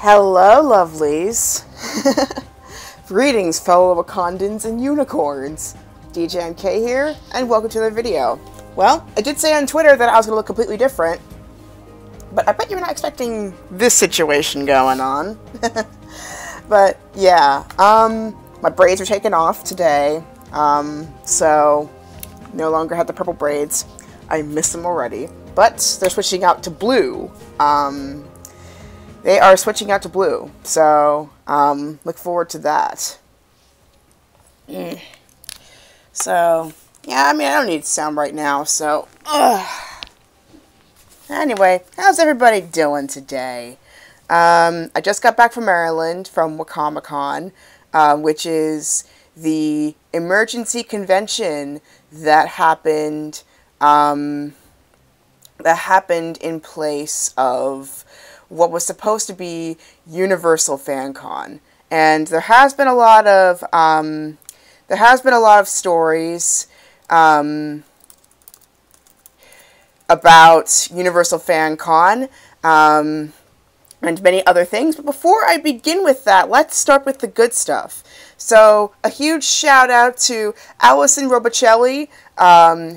Hello, lovelies. Greetings, fellow Wakandans and unicorns. DJMK here, and welcome to the video. Well, I did say on Twitter that I was going to look completely different, but I bet you're not expecting this situation going on. But yeah, my braids were taken off today, so no longer have the purple braids. I miss them already, but they're switching out to blue. They are switching out to blue, so look forward to that. So, yeah, I mean, I don't need sound right now, so... Anyway, how's everybody doing today? I just got back from Maryland, from Wicomicon, which is the emergency convention that happened in place of what was supposed to be Universal FanCon. And there has been a lot of stories about Universal FanCon and many other things. But before I begin with that, let's start with the good stuff. So a huge shout out to Allison Robicelli,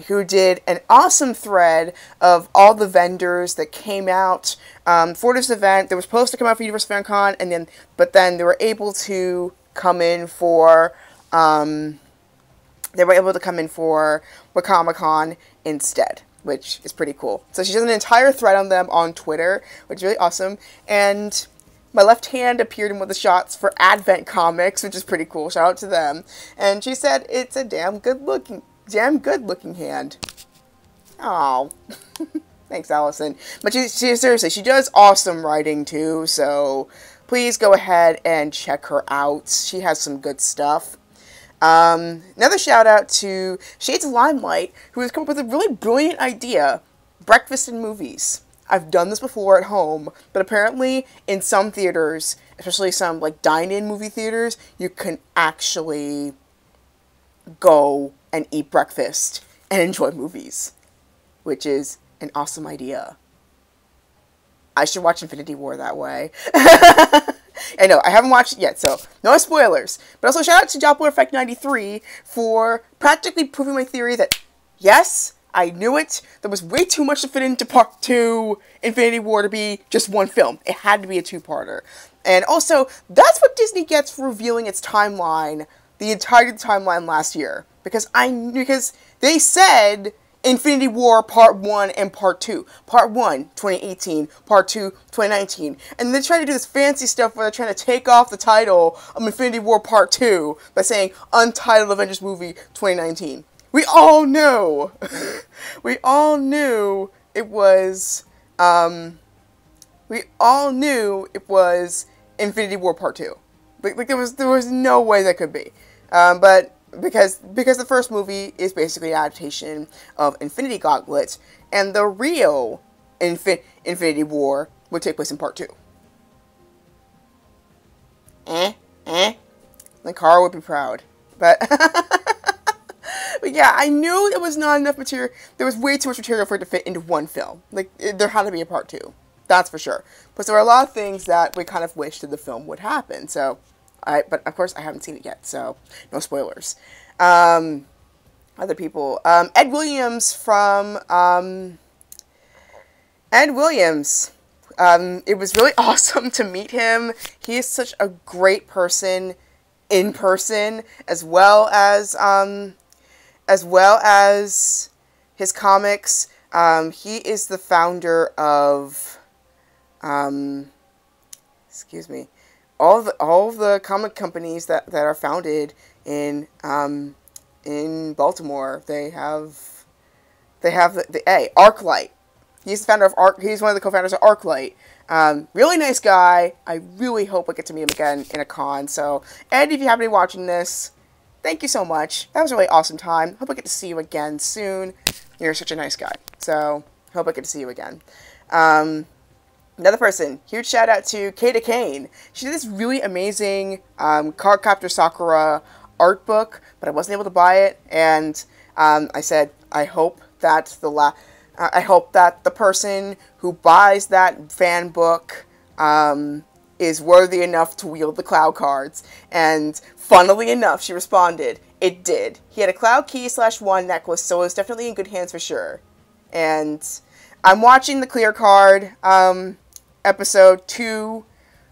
who did an awesome thread of all the vendors that came out for this event. They were supposed to come out for Universal FanCon, but then they were able to come in for Wicomicon instead, which is pretty cool. So she does an entire thread on them on Twitter, which is really awesome. And my left hand appeared in one of the shots for Advent Comics, which is pretty cool. Shout out to them. And she said it's a damn good looking hand. Oh, thanks, Allison. But she seriously, she does awesome writing too. So please go ahead and check her out. She has some good stuff. Another shout out to Shades of Limelight, who has come up with a really brilliant idea: breakfast in movies. I've done this before at home, but apparently in some theaters, especially some like dine-in movie theaters, you can actually go and eat breakfast and enjoy movies, which is an awesome idea. I should watch Infinity War that way. I know, I haven't watched it yet, so no spoilers. But also shout out to Doppler Effect 93 for practically proving my theory that, yes, I knew it. There was way too much to fit into Part 2 Infinity War to be just one film. It had to be a two-parter. And also, that's what Disney gets for revealing its timeline, the entire timeline last year. Because they said Infinity War Part 1 and Part 2. Part 1, 2018. Part 2, 2019. And they try to do this fancy stuff where they're trying to take off the title of Infinity War Part 2 by saying Untitled Avengers Movie 2019. We all know. We all knew it was. We all knew it was Infinity War Part 2. Like there was no way that could be. But because the first movie is basically an adaptation of Infinity Gauntlet, and the real Infinity War would take place in Part 2. Lankara would be proud, but. But yeah, I knew there was not enough material. There was way too much material for it to fit into one film. Like, there had to be a Part 2. That's for sure. But there were a lot of things that we kind of wished that the film would happen. So, but of course, I haven't seen it yet, so no spoilers. Other people. Ed Williams from... Ed Williams. It was really awesome to meet him. He is such a great person in person, as well as his comics. He is the founder of, excuse me, all of the comic companies that are founded in Baltimore. They have ArcLight. He's the founder of He's one of the co-founders of ArcLight. Really nice guy. I really hope I get to meet him again in a con. So, Ed, if you happen to be watching this, thank you so much. That was a really awesome time. Hope I get to see you again soon. You're such a nice guy. So, hope I get to see you again. Another person, huge shout out to Kata Kane. She did this really amazing Cardcaptor Sakura art book, but I wasn't able to buy it. And I said, I hope that the person who buys that fan book is worthy enough to wield the Cloud cards. And funnily enough, she responded, it did. He had a Cloud Key /1 necklace, so it was definitely in good hands for sure. And I'm watching the Clear Card episode 2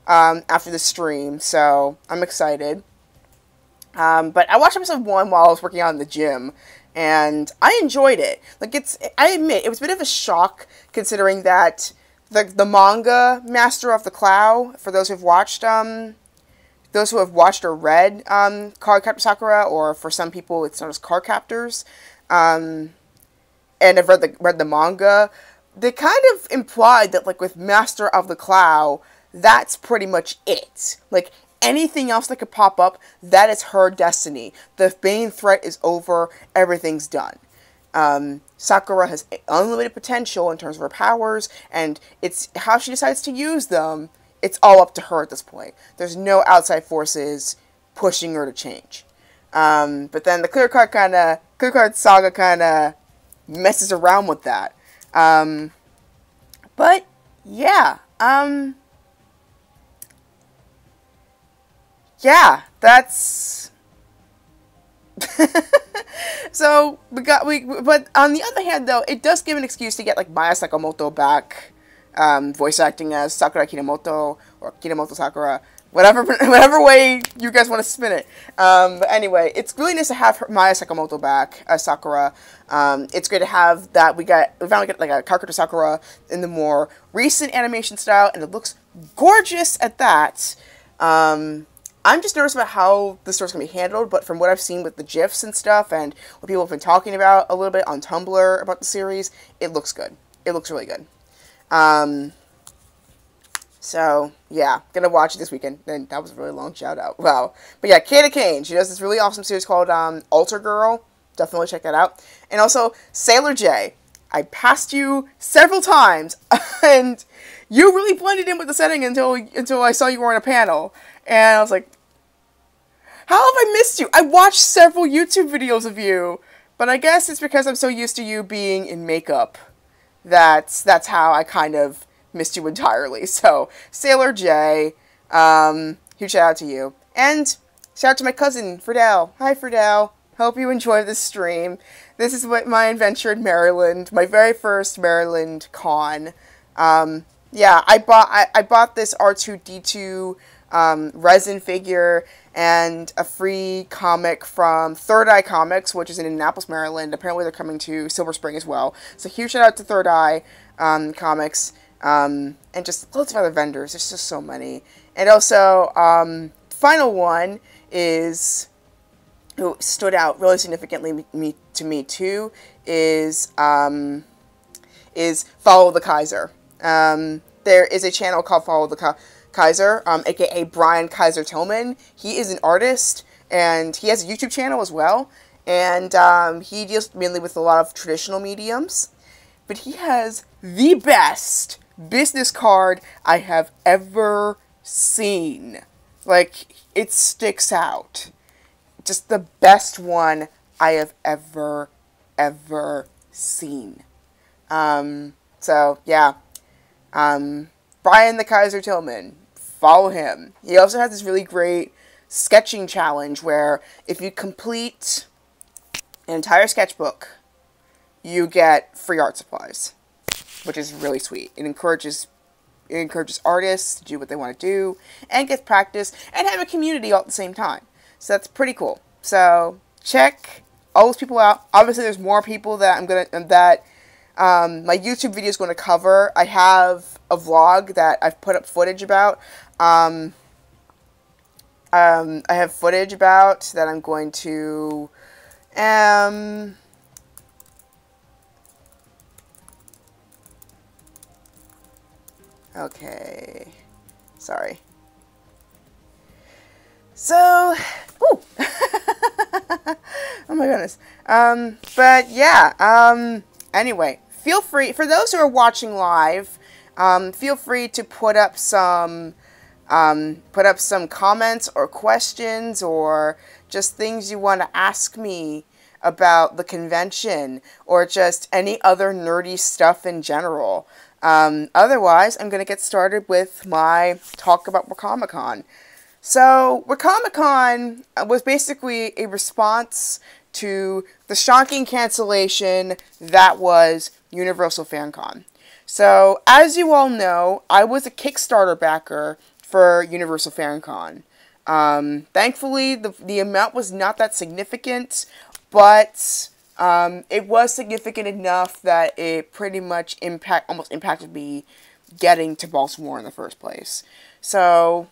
after the stream, so I'm excited. But I watched episode 1 while I was working out in the gym, and I enjoyed it. Like, I admit, it was a bit of a shock, considering that the manga Master of the Cloud, for those who have watched, or read, Card Captor Sakura, or for some people it's known as Card Captors, and have read the manga, they kind of implied that, like, with Master of the Cloud, that's pretty much it. Like, anything else that could pop up, that is her destiny. The main threat is over, everything's done. Sakura has unlimited potential in terms of her powers, and it's how she decides to use them, it's all up to her at this point. There's no outside forces pushing her to change. But then the Clear Card Saga kinda messes around with that. But, yeah, yeah, that's... So, but on the other hand, though, it does give an excuse to get, like, Maya Sakamoto back, voice acting as Sakura Kinomoto, or Kinomoto Sakura, whatever way you guys want to spin it. But anyway, it's really nice to have Maya Sakamoto back as Sakura. It's great to have that. We finally get like a Card Sakura in the more recent animation style, and it looks gorgeous at that. I'm just nervous about how the story's going to be handled, but from what I've seen with the GIFs and stuff, and what people have been talking about a little bit on Tumblr about the series, it looks good. It looks really good. So, yeah, gonna watch it this weekend. And that was a really long shout out. Wow. But yeah, Kata Kane, she does this really awesome series called Alter Girl. Definitely check that out. And also, Sailor J. I passed you several times, and you really blended in with the setting until I saw you were on a panel. And I was like, how have I missed you? I watched several YouTube videos of you, but I guess it's because I'm so used to you being in makeup. That's how I kind of missed you entirely. So, Sailor J, huge shout out to you. And shout out to my cousin, Friedel. Hi, Friedel. Hope you enjoy this stream. This is my adventure in Maryland, my very first Maryland con. Yeah, I bought this R2-D2 resin figure and a free comic from Third Eye Comics, which is in Annapolis, Maryland. Apparently they're coming to Silver Spring as well. So huge shout out to Third Eye Comics, and just loads of other vendors. There's just so many. And also, final one is, who stood out really significantly to me too, is Follow the Kaiser. There is a channel called Follow the Kaiser, aka Brian Kaiser Tillman. He is an artist, and he has a YouTube channel as well. And he deals mainly with a lot of traditional mediums. But he has the best business card I have ever seen. Like, it sticks out. Just the best one I have ever seen. So, yeah. Brian the Kaiser Tillman. Follow him. He also has this really great sketching challenge where if you complete an entire sketchbook, you get free art supplies, which is really sweet. It encourages artists to do what they want to do and get practice and have a community all at the same time. So that's pretty cool. So check all those people out. Obviously, there's more people that my YouTube video is going to cover. I have a vlog that I've put up footage about. I have footage about that I'm going to okay, sorry. So, ooh. Oh my goodness. But yeah, anyway, feel free, for those who are watching live, feel free to put up some comments or questions or just things you want to ask me about the convention or just any other nerdy stuff in general. Otherwise, I'm going to get started with my talk about Wicomicon. So, Wicomicon was basically a response to the shocking cancellation that was Universal FanCon. So, as you all know, I was a Kickstarter backer for Universal FanCon. Thankfully, the amount was not that significant, but it was significant enough that it pretty much almost impacted me getting to Baltimore in the first place. So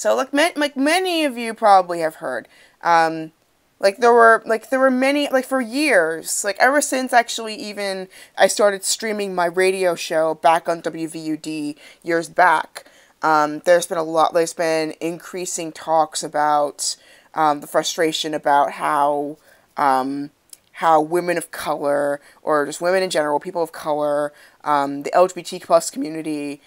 like many of you probably have heard, there were many, for years, ever since actually even I started streaming my radio show back on WVUD years back. There's been increasing talks about the frustration about how women of color, or just women in general, people of color, the LGBT plus community,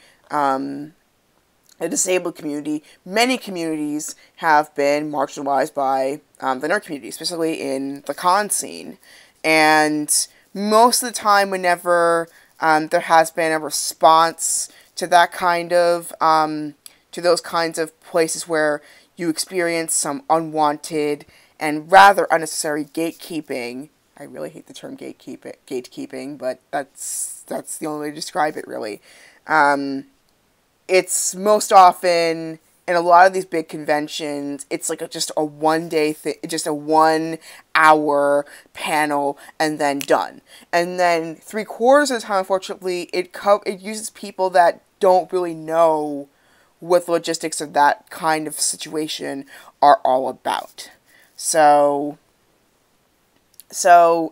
the disabled community, many communities have been marginalized by the nerd community, especially in the con scene. And most of the time, whenever there has been a response to that kind of, to those kinds of places where you experience some unwanted and rather unnecessary gatekeeping. I really hate the term gatekeeping, but that's the only way to describe it, really. It's most often, in a lot of these big conventions, it's like just a one-day thing, just a 1 hour panel, and then done. And then 3/4 of the time, unfortunately, it uses people that don't really know what the logistics of that kind of situation are all about. So,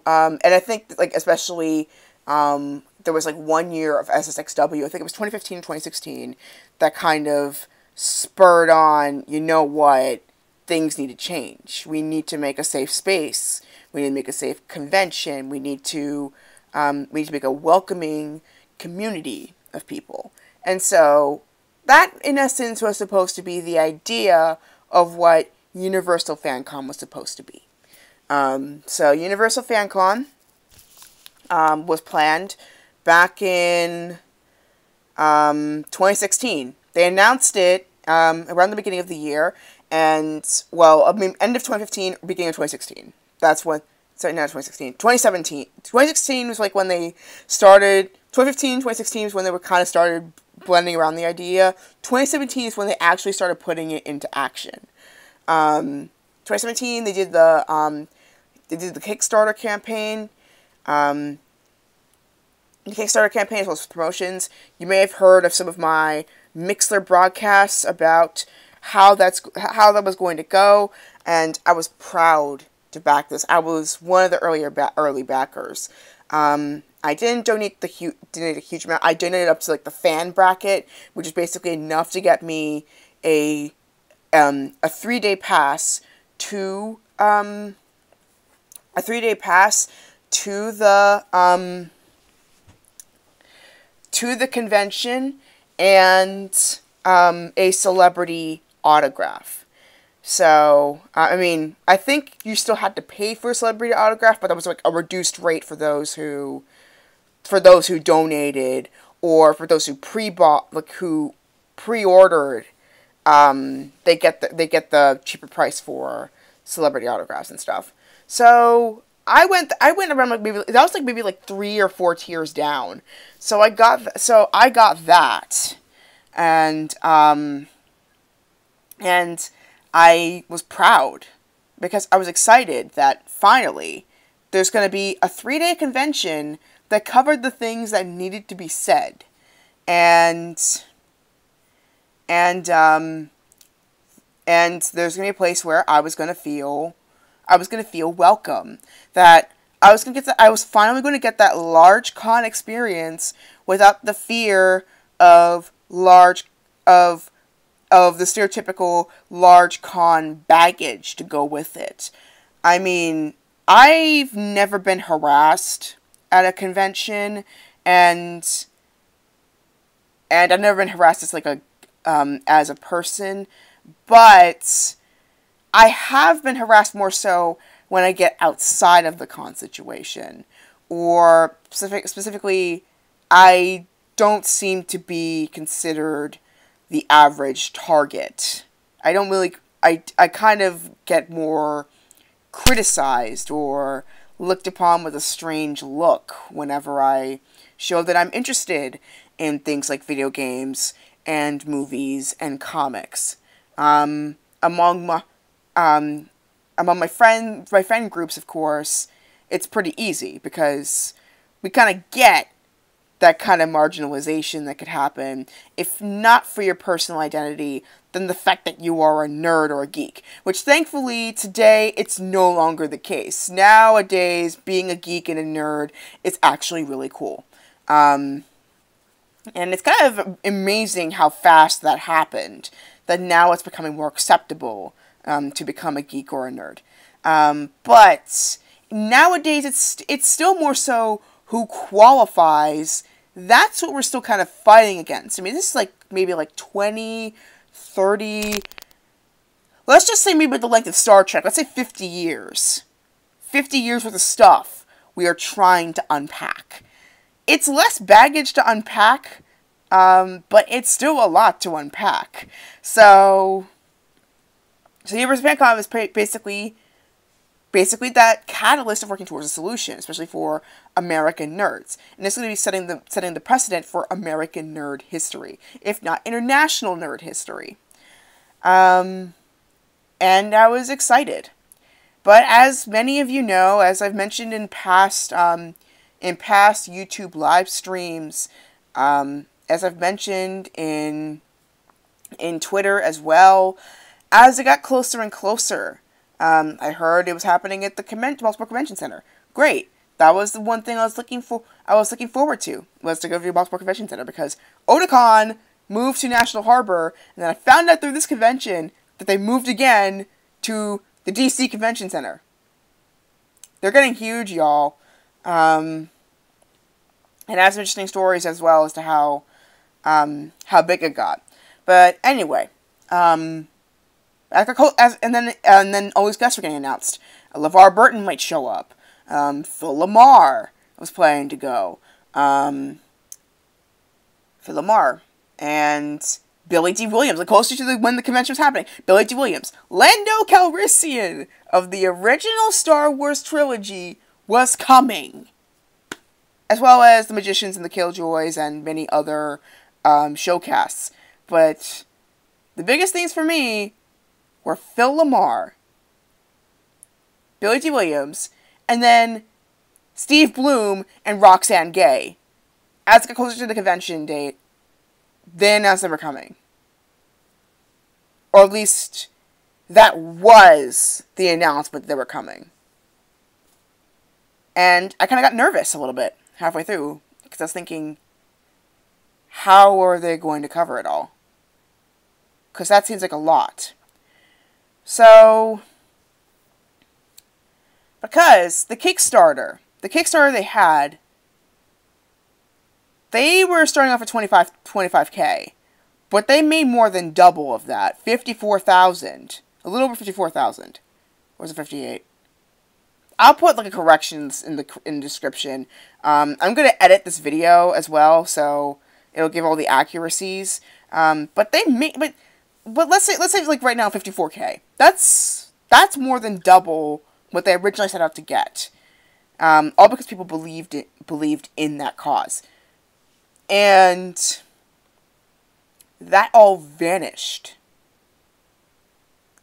and I think, especially, there was, 1 year of SSXW, I think it was 2015 and 2016, that kind of spurred on, you know what, things need to change. We need to make a safe space. We need to make a safe convention. We need to make a welcoming community of people. And so, that, in essence, was supposed to be the idea of what Universal FanCon was supposed to be. So Universal FanCon was planned back in 2016. They announced it around the beginning of the year, and, end of 2015, beginning of 2016. That's when, sorry, not 2016, 2017. 2016 was when they started, 2015, 2016 was when they were kind of started blending around the idea. 2017 is when they actually started putting it into action. 2017, they did the Kickstarter campaign. The Kickstarter campaign as well as promotions. You may have heard of some of my Mixler broadcasts about how that was going to go, and I was proud to back this. I was one of the early backers. I didn't donate a huge amount. I donated up to the fan bracket, which is basically enough to get me a 3-day pass to the convention and a celebrity autograph. So, I think you still had to pay for a celebrity autograph, but that was a reduced rate for those who donated, or for those who who pre-ordered. They get the cheaper price for celebrity autographs and stuff. So I went around maybe 3 or 4 tiers down. So I got that, and I was proud because I was excited that finally there's going to be a 3-day convention that covered the things that needed to be said, and there's going to be a place where I was going to feel welcome. That I was finally going to get that large con experience without the fear of the stereotypical large con baggage to go with it. I've never been harassed at a convention, and I've never been harassed as a person, but I have been harassed more so when I get outside of the con situation, or specifically, I don't seem to be considered the average target. I don't really, I kind of get more criticized or looked upon with a strange look whenever I show that I'm interested in things like video games and movies and comics. Among my friend groups, of course, it's pretty easy because we kind of get that kind of marginalization that could happen, if not for your personal identity, then the fact that you are a nerd or a geek. Which, thankfully, today, it's no longer the case. Nowadays, being a geek and a nerd is actually really cool. And it's kind of amazing how fast that happened, that now it's becoming more acceptable to become a geek or a nerd. But nowadays, it's still more so who qualifies. That's what we're still kind of fighting against. I mean, this is like maybe like 20, 30, let's just say maybe the length of Star Trek. Let's say 50 years. 50 years worth of stuff we are trying to unpack. It's less baggage to unpack, but it's still a lot to unpack. So Universal Fan Con is basically that catalyst of working towards a solution, especially for American nerds. And it's going to be setting the precedent for American nerd history, if not international nerd history. And I was excited. But as many of you know, as I've mentioned in past YouTube live streams, as I've mentioned in Twitter as well, as it got closer and closer, I heard it was happening at the Baltimore Convention Center. Great. That was the one thing I was looking forward to, was to go to the Baltimore Convention Center, because Otakon moved to National Harbor, and then I found out through this convention that they moved again to the DC Convention Center. They're getting huge, y'all. And has some interesting stories as well as to how big it got. But anyway, and then all these guests were getting announced. LeVar Burton might show up. Phil Lamar was planning to go. Phil Lamar and Billy D. Williams, the closer to when the convention was happening. Billy D. Williams, Lando Calrissian of the original Star Wars trilogy was coming, as well as the Magicians and the Killjoys and many other showcasts. But the biggest things for me were Phil Lamar, Billy D. Williams, and then Steve Bloom and Roxanne Gay. As it got closer to the convention date, they announced they were coming. Or at least, that was the announcement they were coming. And I kind of got nervous a little bit halfway through, because I was thinking, how are they going to cover it all? Because that seems like a lot. So, because the Kickstarter they had, they were starting off at 25K, but they made more than double of that, 54,000, a little over 54,000, or was it 58? I'll put like a corrections in the description. I'm gonna edit this video as well, so it'll give all the accuracies. But they made, but let's say like right now 54K. That's more than double what they originally set out to get. All because people believed in that cause. And that all vanished.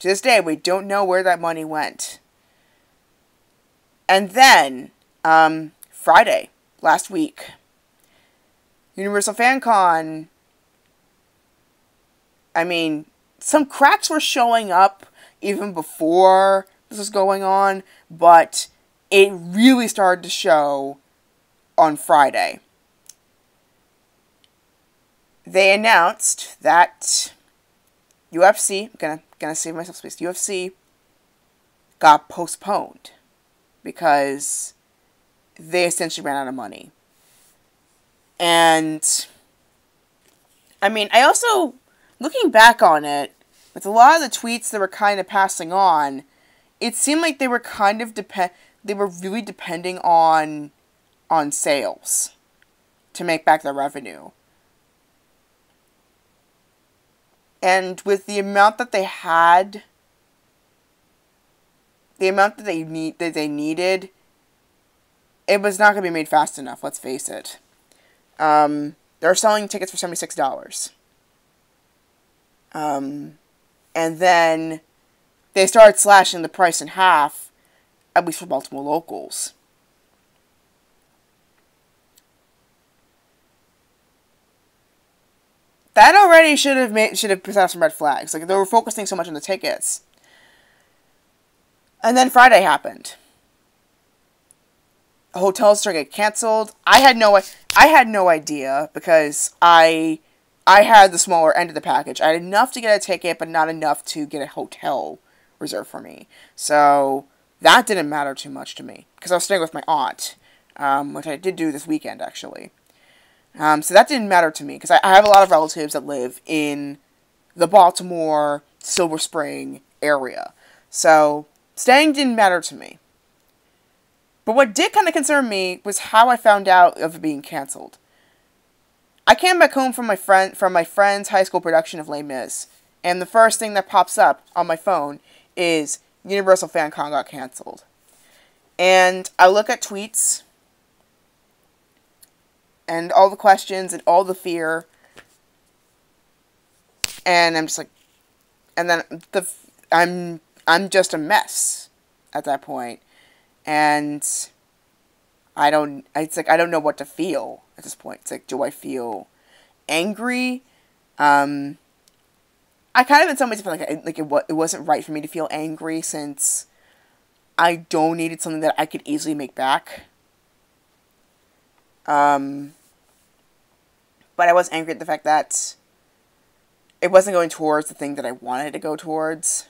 To this day, we don't know where that money went. And then, Friday, last week, Universal Fan Con, I mean, some cracks were showing up even before this was going on, but it really started to show on Friday. They announced that UFC, I'm gonna save myself space, UFC got postponed because they essentially ran out of money. And, I mean, I also, looking back on it, with a lot of the tweets that were kind of passing on, it seemed like they were kind of they were really depending on sales to make back their revenue. And with the amount that they had, the amount that they needed, it was not going to be made fast enough, let's face it. They're selling tickets for $76. And then they started slashing the price in half, at least for Baltimore locals. That already should have put out some red flags. Like, they were focusing so much on the tickets. And then Friday happened. Hotels started getting canceled. I had no idea because I had the smaller end of the package. I had enough to get a ticket, but not enough to get a hotel reserved for me. So that didn't matter too much to me because I was staying with my aunt, which I did do this weekend actually. So that didn't matter to me because I have a lot of relatives that live in the Baltimore, Silver Spring area. So staying didn't matter to me. But what did kind of concern me was how I found out of it being canceled. I came back home from my friend's high school production of Les Mis, and the first thing that pops up on my phone is Universal Fan Con got canceled. And I look at tweets and all the questions and all the fear, and I'm just like, and then I'm just a mess at that point, and it's like I don't know what to feel at this point. It's like, do I feel angry? I kind of in some ways feel like it wasn't right for me to feel angry since I donated something that I could easily make back. But I was angry at the fact that it wasn't going towards the thing that I wanted to go towards.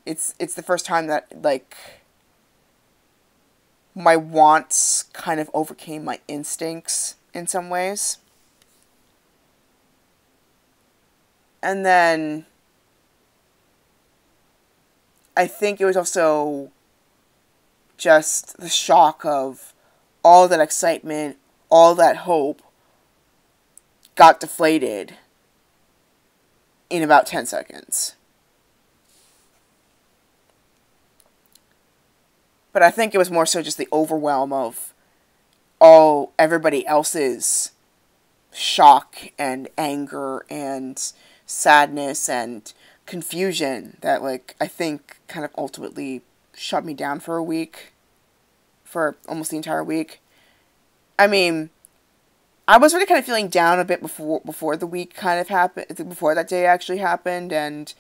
It's the first time that, like, my wants kind of overcame my instincts in some ways. And then I think it was also just the shock of all that excitement, all that hope got deflated in about 10 seconds. But I think it was more so just the overwhelm of everybody else's shock and anger and sadness and confusion that, like, I think kind of ultimately shut me down for a week. For almost the entire week. I mean, I was already kind of feeling down a bit before the week kind of happened, before that day actually happened, and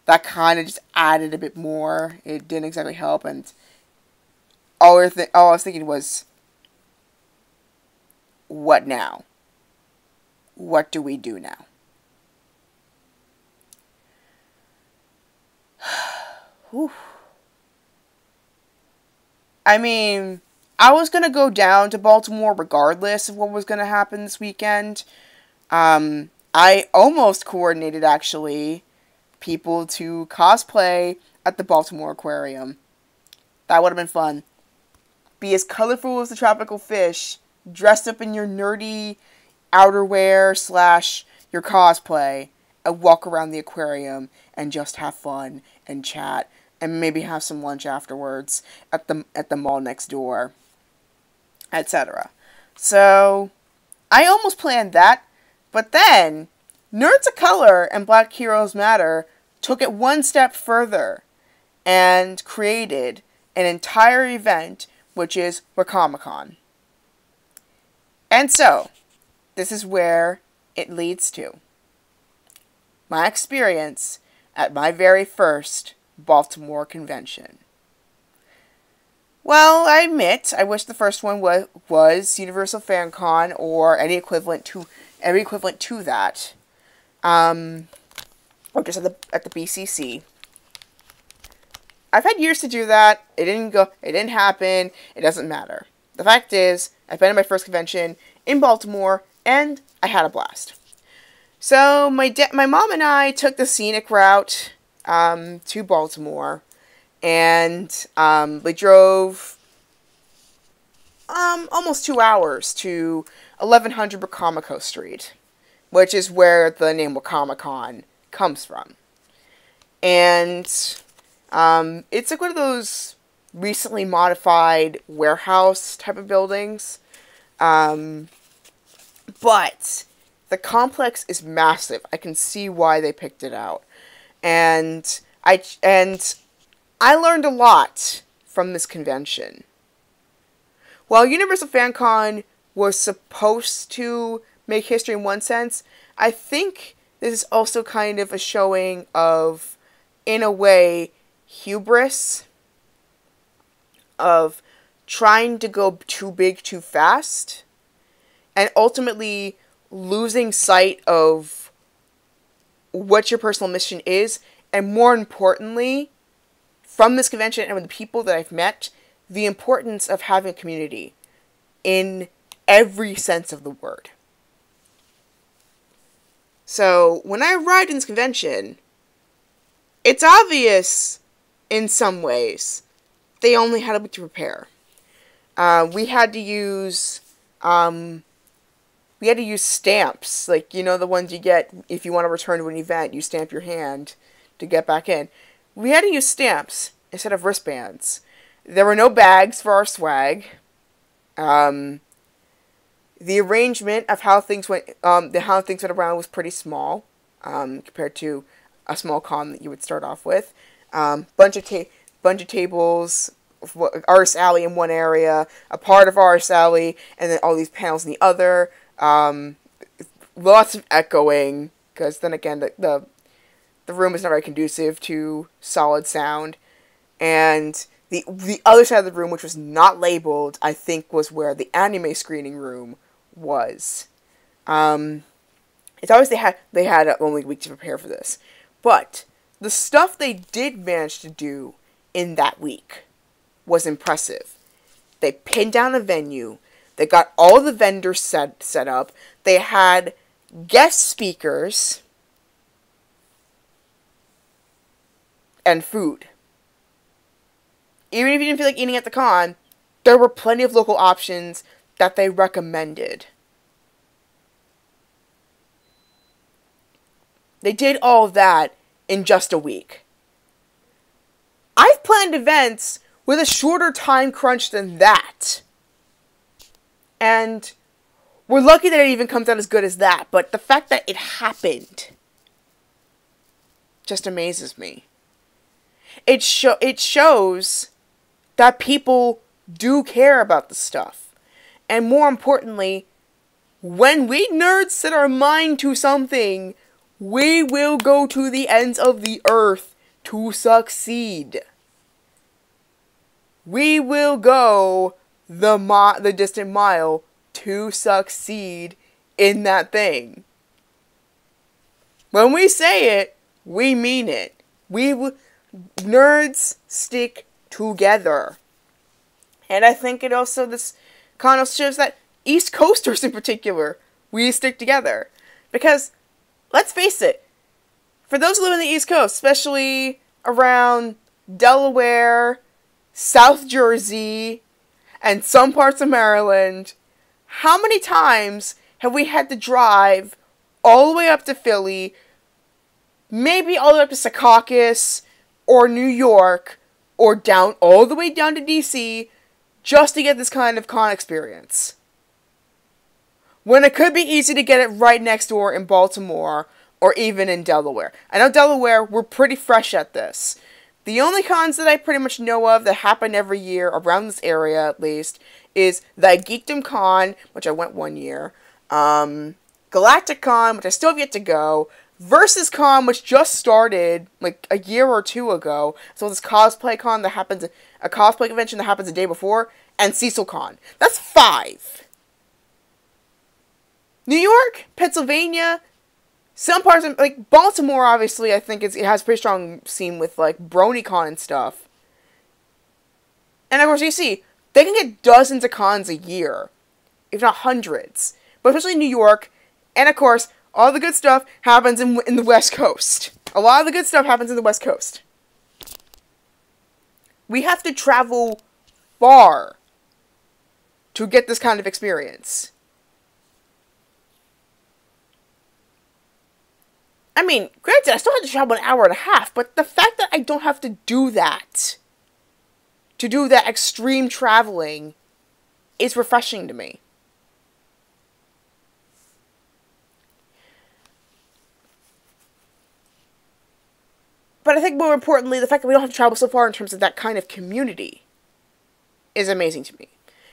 that kind of just added a bit more. It didn't exactly help, and all I was thinking was, what now? What do we do now? Whew. I mean, I was going to go down to Baltimore regardless of what was going to happen this weekend. I almost coordinated, actually, people to cosplay at the Baltimore Aquarium. That would have been fun. Be as colorful as the tropical fish, dressed up in your nerdy outerwear / your cosplay, and walk around the aquarium and just have fun and chat and maybe have some lunch afterwards at the mall next door, etc. So I almost planned that, but then Nerds of Color and Black Heroes Matter took it one step further and created an entire event, which is Wicomicon. And so, this is where it leads to my experience at my very first Baltimore convention. Well, I admit, I wish the first one was Universal Fan Con or any equivalent to that. Or just at the BCC. I've had years to do that. It didn't happen. It doesn't matter. The fact is, I've been at my first convention in Baltimore, and I had a blast. So, my mom and I took the scenic route to Baltimore, and we drove almost 2 hours to 1100 Wicomicon Street, which is where the name Wicomicon comes from. And it's like one of those recently modified warehouse type of buildings. But the complex is massive. I can see why they picked it out. And I learned a lot from this convention. While Universal Fan Con was supposed to make history in one sense, I think this is also kind of a showing of, in a way, hubris, of trying to go too big too fast, and ultimately losing sight of what your personal mission is, and more importantly, from this convention and with the people that I've met, the importance of having a community in every sense of the word. So, when I arrived in this convention, it's obvious in some ways they only had a week to prepare. We had to use stamps, like, you know, the ones you get if you want to return to an event, you stamp your hand to get back in. We had to use stamps instead of wristbands. There were no bags for our swag. The arrangement of how things went around was pretty small, compared to a small con that you would start off with. Bunch of tables, Artist Alley in one area, a part of Artist Alley, and then all these panels in the other. Lots of echoing, because then again, the room is not very conducive to solid sound. And the other side of the room, which was not labeled, I think was where the anime screening room was. It's always they had only a week to prepare for this. But the stuff they did manage to do in that week was impressive. They pinned down a venue. They got all the vendors set up. They had guest speakers and food. Even if you didn't feel like eating at the con, there were plenty of local options that they recommended. They did all of that in just a week. I've planned events with a shorter time crunch than that. And we're lucky that it even comes out as good as that. But the fact that it happened just amazes me. It shows that people do care about the stuff. And more importantly, when we nerds set our mind to something, we will go to the ends of the earth to succeed. We will go the distant mile to succeed in that thing. When we say it, we mean it. Nerds stick together. And I think this kind of shows that East Coasters in particular, we stick together. Because, let's face it, for those who live on the East Coast, especially around Delaware, South Jersey, and some parts of Maryland, how many times have we had to drive all the way up to Philly, maybe all the way up to Secaucus, or New York, or down all the way down to DC, just to get this kind of con experience? When it could be easy to get it right next door in Baltimore, or even in Delaware. I know Delaware, we're pretty fresh at this. The only cons that I pretty much know of that happen every year, around this area at least, is the Geekdom Con, which I went one year, Galactic Con, which I still have yet to go, Versus Con, which just started like a year or two ago. So this cosplay con that happens, a cosplay convention that happens the day before, and Cecil Con. That's 5. New York, Pennsylvania, some parts of, like, Baltimore, obviously, I think it has a pretty strong scene with, like, BronyCon and stuff. And, of course, DC, they can get dozens of cons a year, if not hundreds. But especially New York, and, of course, all the good stuff happens in the West Coast. A lot of the good stuff happens in the West Coast. We have to travel far to get this kind of experience. I mean, granted, I still had to travel an hour and a half, but the fact that I don't have to do that, to do that extreme traveling, is refreshing to me. But I think more importantly, the fact that we don't have to travel so far in terms of that kind of community is amazing to me.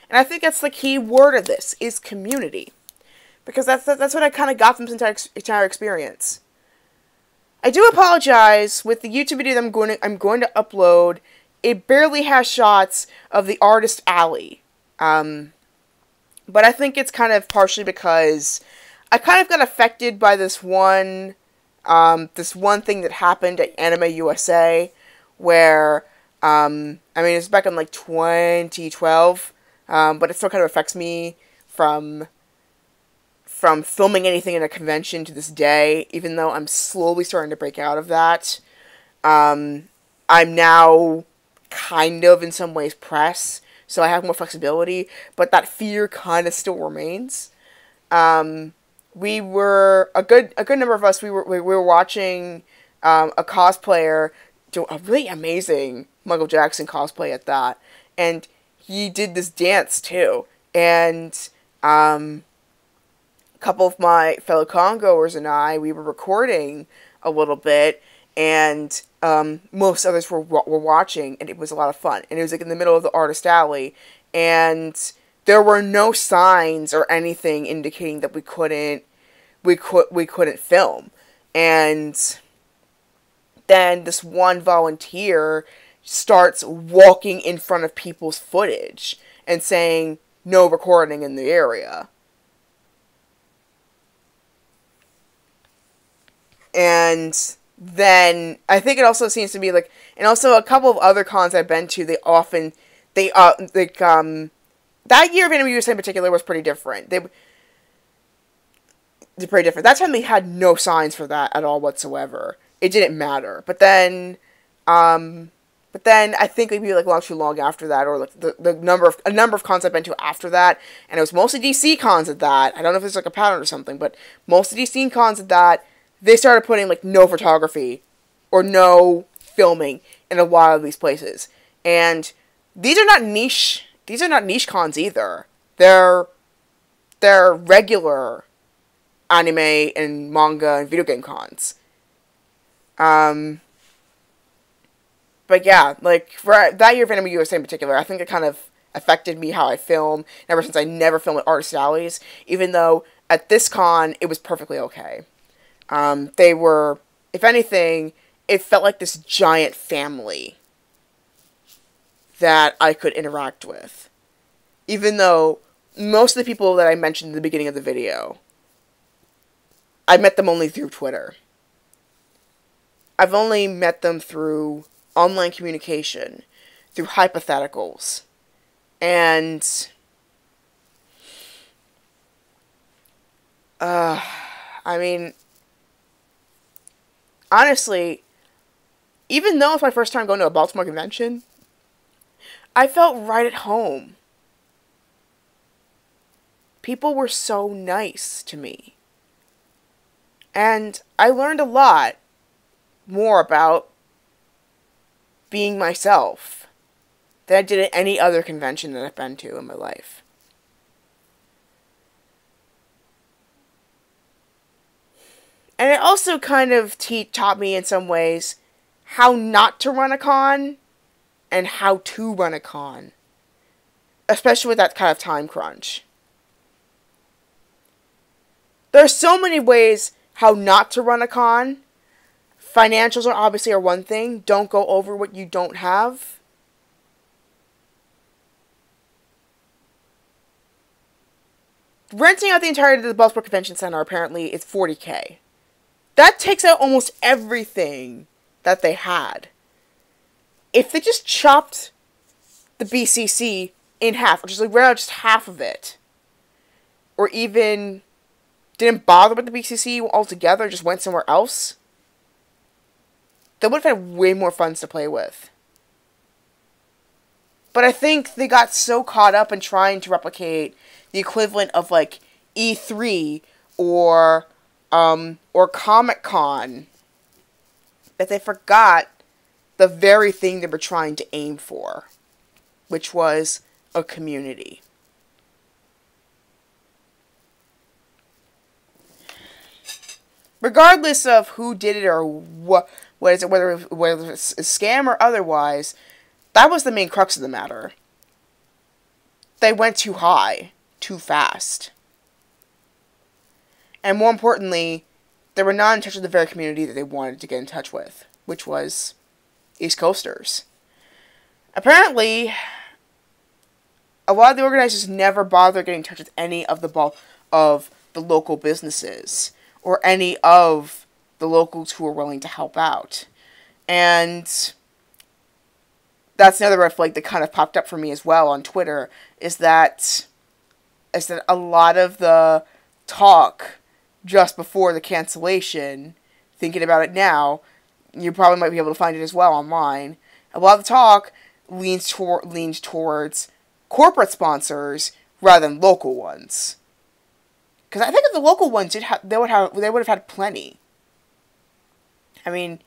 And I think that's the key word of this, is community. Because that's what I kind of got from this entire experience. I do apologize with the YouTube video that I'm going to upload. It barely has shots of the artist alley. But I think it's kind of partially because I kind of got affected by this one thing that happened at Anime USA, where, I mean, it's back in like 2012, but it still kind of affects me from filming anything in a convention to this day, even though I'm slowly starting to break out of that. I'm now kind of, in some ways, press, so I have more flexibility, but that fear kind of still remains. We were, a good number of us, we were watching a cosplayer do a really amazing Michael Jackson cosplay at that, and he did this dance too, and a couple of my fellow congoers and we were recording a little bit, and most others were watching, and it was a lot of fun. And it was like in the middle of the artist alley, and there were no signs or anything indicating that we couldn't film. And then this one volunteer starts walking in front of people's footage and saying no recording in the area. And then I think it also seems to be like, and also a couple of other cons I've been to, that year of Anime USA in particular was pretty different. They're pretty different. That time they had no signs for that at all whatsoever. It didn't matter. But then I think maybe like not too long after that, or like a number of cons I've been to after that, and it was mostly DC cons at that. I don't know if it's like a pattern or something, but most of DC cons at that, they started putting like no photography or no filming in a lot of these places. And these are not niche cons either. They're regular anime and manga and video game cons. But yeah, like for that year of Anime USA in particular, I think it kind of affected me how I film, ever since I never film at artist alleys, even though at this con it was perfectly okay. They were, if anything, it felt like this giant family that I could interact with. Even though most of the people that I mentioned in the beginning of the video, I met them only through Twitter. I've only met them through online communication, through hypotheticals, and I mean, honestly, even though it's my first time going to a Baltimore convention, I felt right at home. People were so nice to me. And I learned a lot more about being myself than I did at any other convention that I've been to in my life. And it also kind of taught me in some ways how not to run a con and how to run a con. Especially with that kind of time crunch. There are so many ways how not to run a con. Financials are one thing. Don't go over what you don't have. Renting out the entirety of the Baltimore Convention Center apparently is $40,000. That takes out almost everything that they had. If they just chopped the BCC in half, or just like ran out just half of it, or even didn't bother with the BCC altogether, just went somewhere else, they would have had way more funds to play with. But I think they got so caught up in trying to replicate the equivalent of like E3 or or Comic-Con, that they forgot the very thing they were trying to aim for, which was a community. Regardless of who did it or what is it, whether it's a scam or otherwise, that was the main crux of the matter. They went too high, too fast. And more importantly, they were not in touch with the very community that they wanted to get in touch with, which was East Coasters. Apparently, a lot of the organizers never bothered getting in touch with any of the local businesses or any of the locals who were willing to help out. And that's another red flag that kind of popped up for me as well on Twitter, is that a lot of the talk just before the cancellation, thinking about it now, you probably might be able to find it as well online, a lot of the talk leans towards corporate sponsors rather than local ones. Because I think if the local ones they would have had plenty. I mean,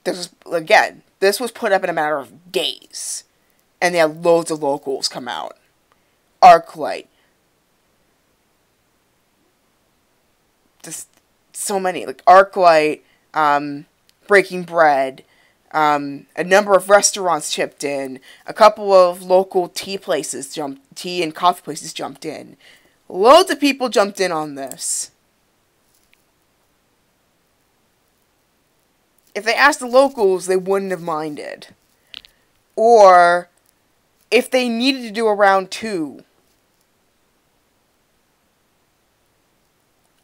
this was put up in a matter of days, and they had loads of locals come out. ArcLight, just so many, like ArcLight, Breaking Bread, a number of restaurants chipped in, a couple of local tea and coffee places jumped in. Loads of people jumped in on this. If they asked the locals, they wouldn't have minded. Or, if they needed to do a round 2,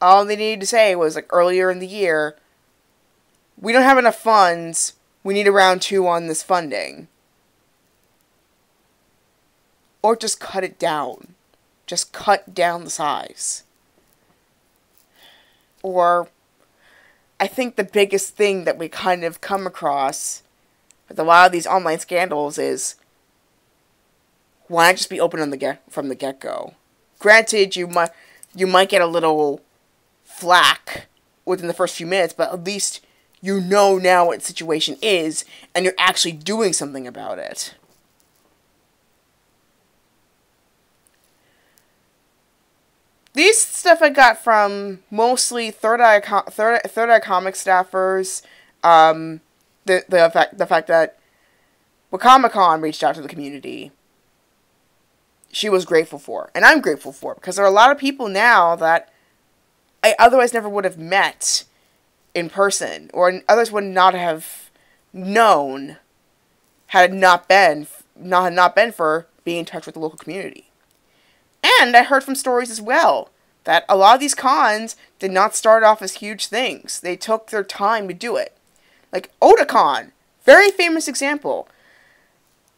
all they needed to say was, like, earlier in the year, we don't have enough funds, we need a round 2 on this funding. Or just cut it down. Just cut down the size. Or, I think the biggest thing that we kind of come across with a lot of these online scandals is, why not just be open from the get-go? Granted, you might get a little flack within the first few minutes, but at least you know now what the situation is, and you're actually doing something about it. These stuff I got from mostly Third Eye Comic staffers. The fact that Wicomicon reached out to the community, she was grateful for, and I'm grateful for, because there are a lot of people now that I otherwise never would have met in person, or others would not have known had it not been for being in touch with the local community. And I heard from stories as well that a lot of these cons did not start off as huge things. They took their time to do it. Like Otakon, very famous example.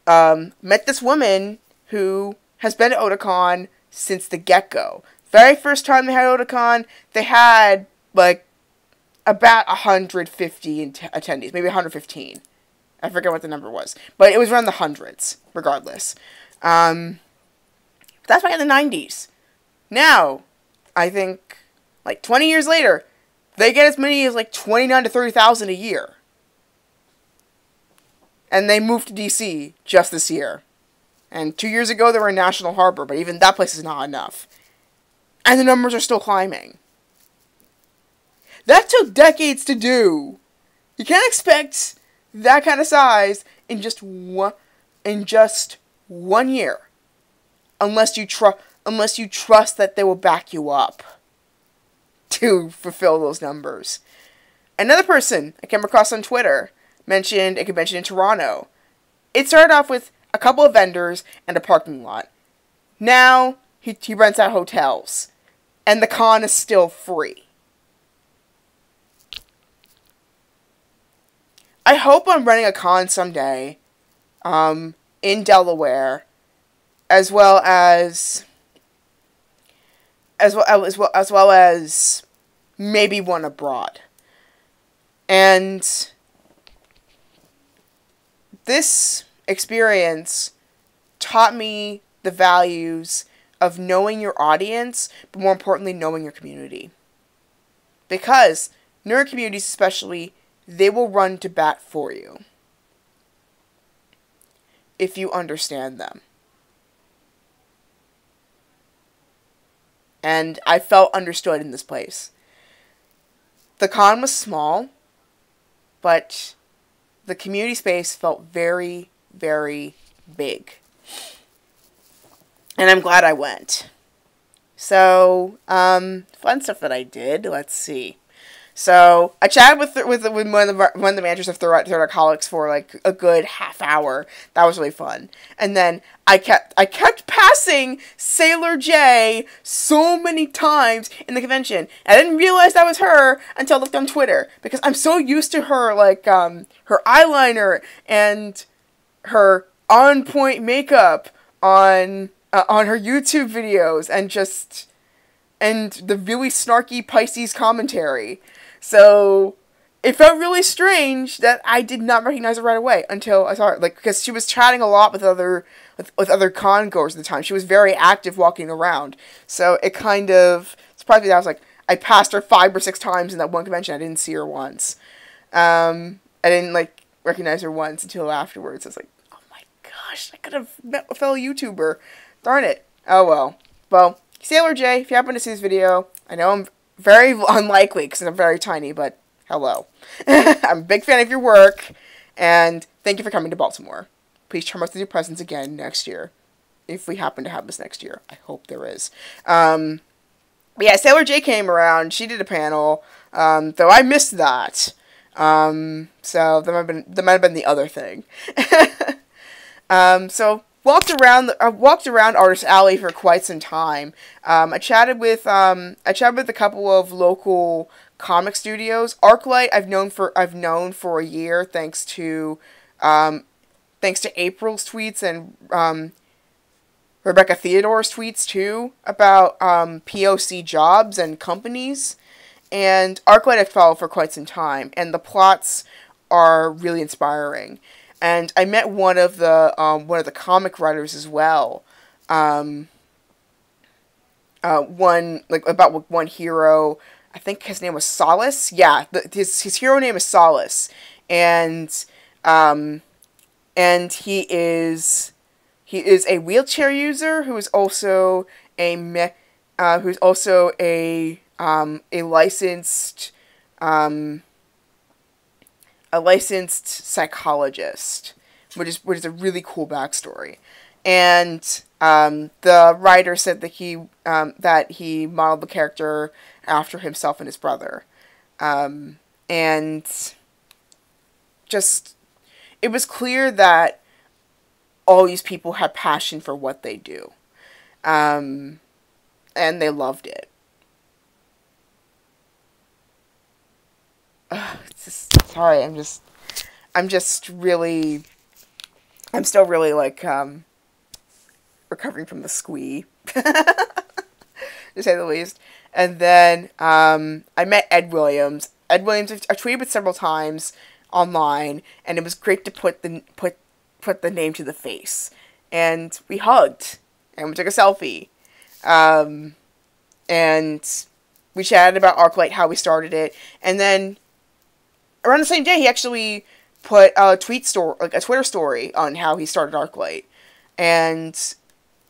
Met this woman who has been at Otakon since the get-go. Very first time they had Otakon, they had like about 150 attendees, maybe 115. I forget what the number was, but it was around the hundreds, regardless. That's back in the 90s. Now, I think, like 20 years later, they get as many as like 29 to 30,000 a year. And they moved to DC just this year. And 2 years ago, they were in National Harbor, but even that place is not enough. And the numbers are still climbing. That took decades to do. You can't expect that kind of size in just one year. Unless you trust that they will back you up to fulfill those numbers. Another person I came across on Twitter mentioned a convention in Toronto. It started off with a couple of vendors and a parking lot. Now he rents out hotels, and the con is still free. I hope I'm running a con someday, in Delaware, as well as maybe one abroad. And this experience taught me the values of knowing your audience, but more importantly, knowing your community. Because nerd communities especially, they will run to bat for you if you understand them. And I felt understood in this place. The con was small, but the community space felt very, very big. And I'm glad I went. So, fun stuff that I did. Let's see. So, I chatted with one of the managers of Third Alcoholics for like a good half hour. That was really fun. And then I kept passing Sailor J so many times in the convention. I didn't realize that was her until I looked on Twitter, because I'm so used to her, like, her eyeliner and her on-point makeup on her YouTube videos, and the really snarky Pisces commentary. So it felt really strange that I did not recognize her right away until I saw her, like, because she was chatting a lot with other con goers at the time. She was very active walking around. So it kind of surprised me that I passed her 5 or 6 times in that one convention. I didn't see her once. I didn't, like, recognize her once until afterwards. I was like, oh my gosh, I could have met a fellow YouTuber. Darn it. Oh well. Well, Sailor J, if you happen to see this video, I know I'm very unlikely because I'm very tiny, but hello. I'm a big fan of your work, and thank you for coming to Baltimore. Please charm us with your presence again next year, if we happen to have this next year. I hope there is. But yeah, Sailor J came around. She did a panel, though I missed that. So that might have been the other thing. So walked around Artist Alley for quite some time. I chatted with a couple of local comic studios. ArcLight I've known for a year, thanks to April's tweets and Rebecca Theodore's tweets too about POC jobs and companies. And ArcLight I've followed for quite some time, and the plots are really inspiring. And I met one of the comic writers as well. One hero. I think his name was Solace. Yeah, his hero name is Solace, and he is a wheelchair user who is also a licensed psychologist, which is a really cool backstory. And the writer said that he modeled the character after himself and his brother, and just it was clear that all these people had passion for what they do, and they loved it. Sorry, I'm still really like recovering from the squee, to say the least. And then I met Ed Williams. Ed Williams, I've tweeted with several times online, and it was great to put the name to the face. And we hugged, and we took a selfie, and we chatted about ArcLight, how we started it, and then around the same day, he actually put a Twitter story on how he started ArcLight. And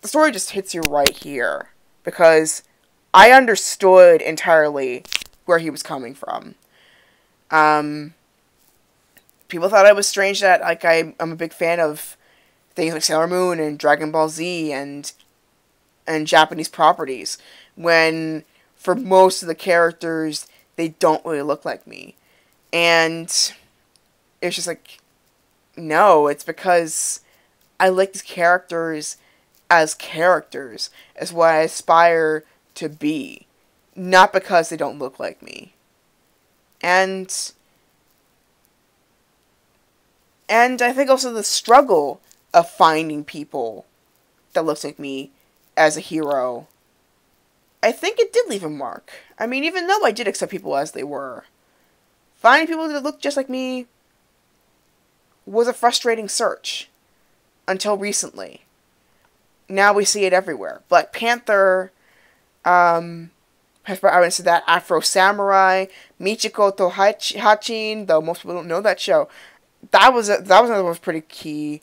the story just hits you right here, because I understood entirely where he was coming from. People thought I was strange that, like, I'm a big fan of things like Sailor Moon and Dragon Ball Z and Japanese properties, when for most of the characters, they don't really look like me. And it's just like, no, it's because I like these characters as what I aspire to be, not because they don't look like me. And I think also the struggle of finding people that looks like me as a hero, I think it did leave a mark. I mean, even though I did accept people as they were, finding people that looked just like me was a frustrating search. Until recently. Now we see it everywhere. Black Panther has brought out into that Afro Samurai, Michiko to Hachin, though most people don't know that show. That was another one that was pretty key.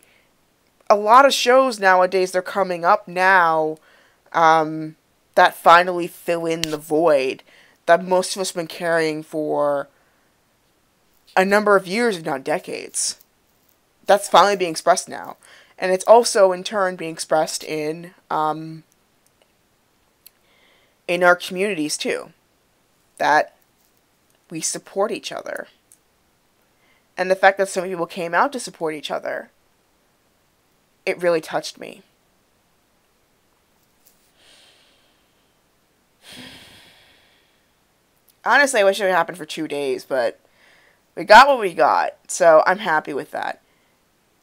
A lot of shows nowadays, they're coming up now, that finally fill in the void that most of us have been carrying for a number of years, if not decades. That's finally being expressed now. And it's also, in turn, being expressed in our communities, too. That we support each other. And the fact that so many people came out to support each other, it really touched me. Honestly, I wish it would happen for 2 days, but we got what we got, so I'm happy with that.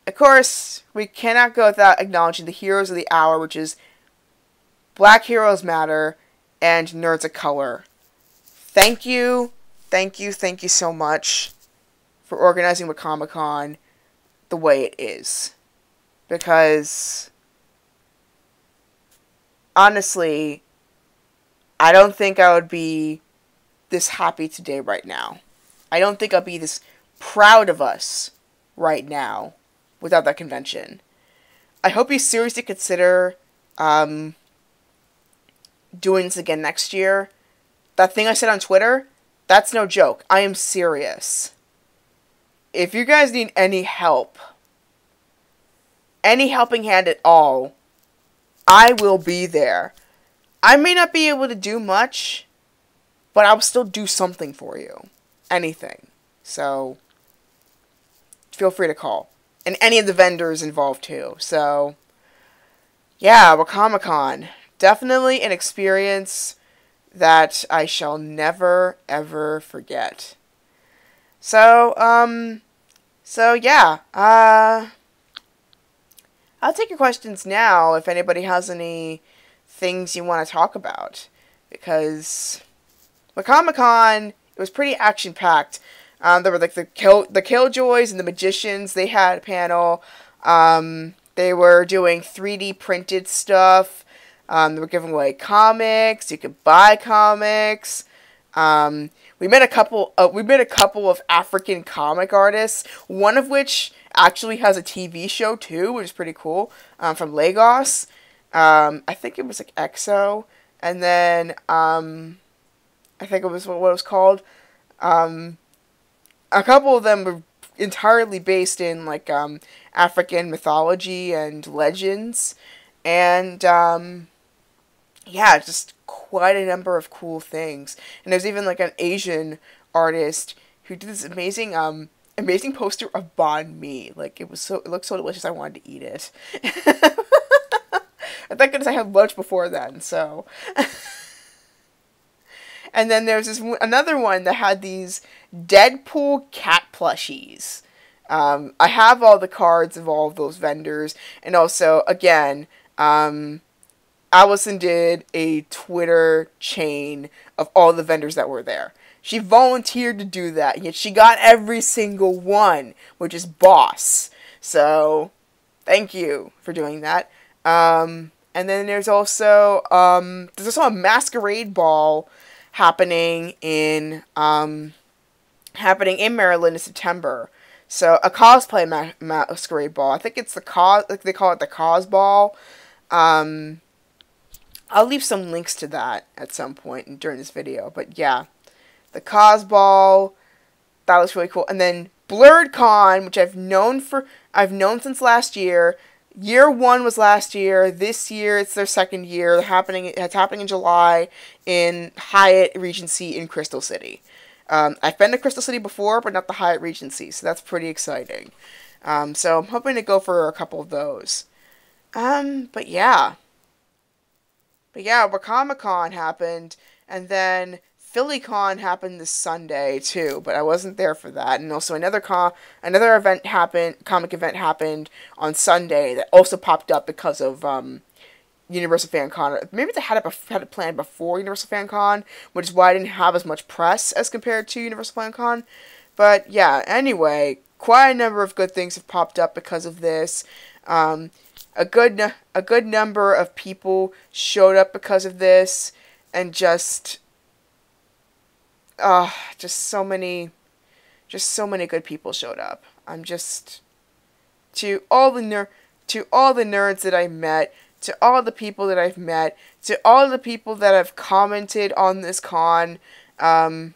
Of course, we cannot go without acknowledging the heroes of the hour, which is Black Heroes Matter and Nerds of Color. Thank you so much for organizing Wicomicon the way it is. Because, honestly, I don't think I would be this happy today right now. I don't think I'd be this proud of us right now without that convention. I hope you seriously consider doing this again next year. That thing I said on Twitter, that's no joke. I am serious. If you guys need any help, any helping hand at all, I will be there. I may not be able to do much, but I'll still do something for you. Anything. So, feel free to call. And any of the vendors involved too. So, yeah, Wicomicon. Definitely an experience that I shall never, ever forget. So yeah. I'll take your questions now if anybody has any things you want to talk about. Because Wicomicon, it was pretty action-packed. There were like the Killjoys and the Magicians. They had a panel. They were doing 3D printed stuff. They were giving away comics. You could buy comics. We met a couple of African comic artists. One of which actually has a TV show too, which is pretty cool. From Lagos. I think it was like EXO. And then I think it was what it was called. A couple of them were entirely based in like African mythology and legends, and yeah, just quite a number of cool things. And there's even like an Asian artist who did this amazing amazing poster of banh mi. Like it looked so delicious. I wanted to eat it. Thank goodness I had lunch before then. So. And then there's another one that had these Deadpool cat plushies. I have all the cards of all of those vendors. And also, again, Allison did a Twitter chain of all the vendors that were there. She volunteered to do that, yet she got every single one, which is boss. So, thank you for doing that. And then there's also a masquerade ball happening in Maryland in September. So a cosplay masquerade ball. I think it's they call it the Cos Ball. I'll leave some links to that at some point during this video. But yeah, the Cos Ball, that was really cool. And then BlurredCon, which I've known since last year. Year 1 was last year. This year, it's their second year. It's happening in July in Hyatt Regency in Crystal City. I've been to Crystal City before, but not the Hyatt Regency, so that's pretty exciting. So I'm hoping to go for a couple of those. But yeah, Wicomicon happened, and then PhillyCon happened this Sunday too, but I wasn't there for that. And also another comic event happened on Sunday that also popped up because of Universal Fan Con. Maybe they had it planned before Universal Fan Con, which is why I didn't have as much press as compared to Universal Fan Con. But yeah, anyway, quite a number of good things have popped up because of this. A good number of people showed up because of this, and just just so many good people showed up. I'm just, to all the nerds that I met, to all the people that I've met, to all the people that have commented on this con, commented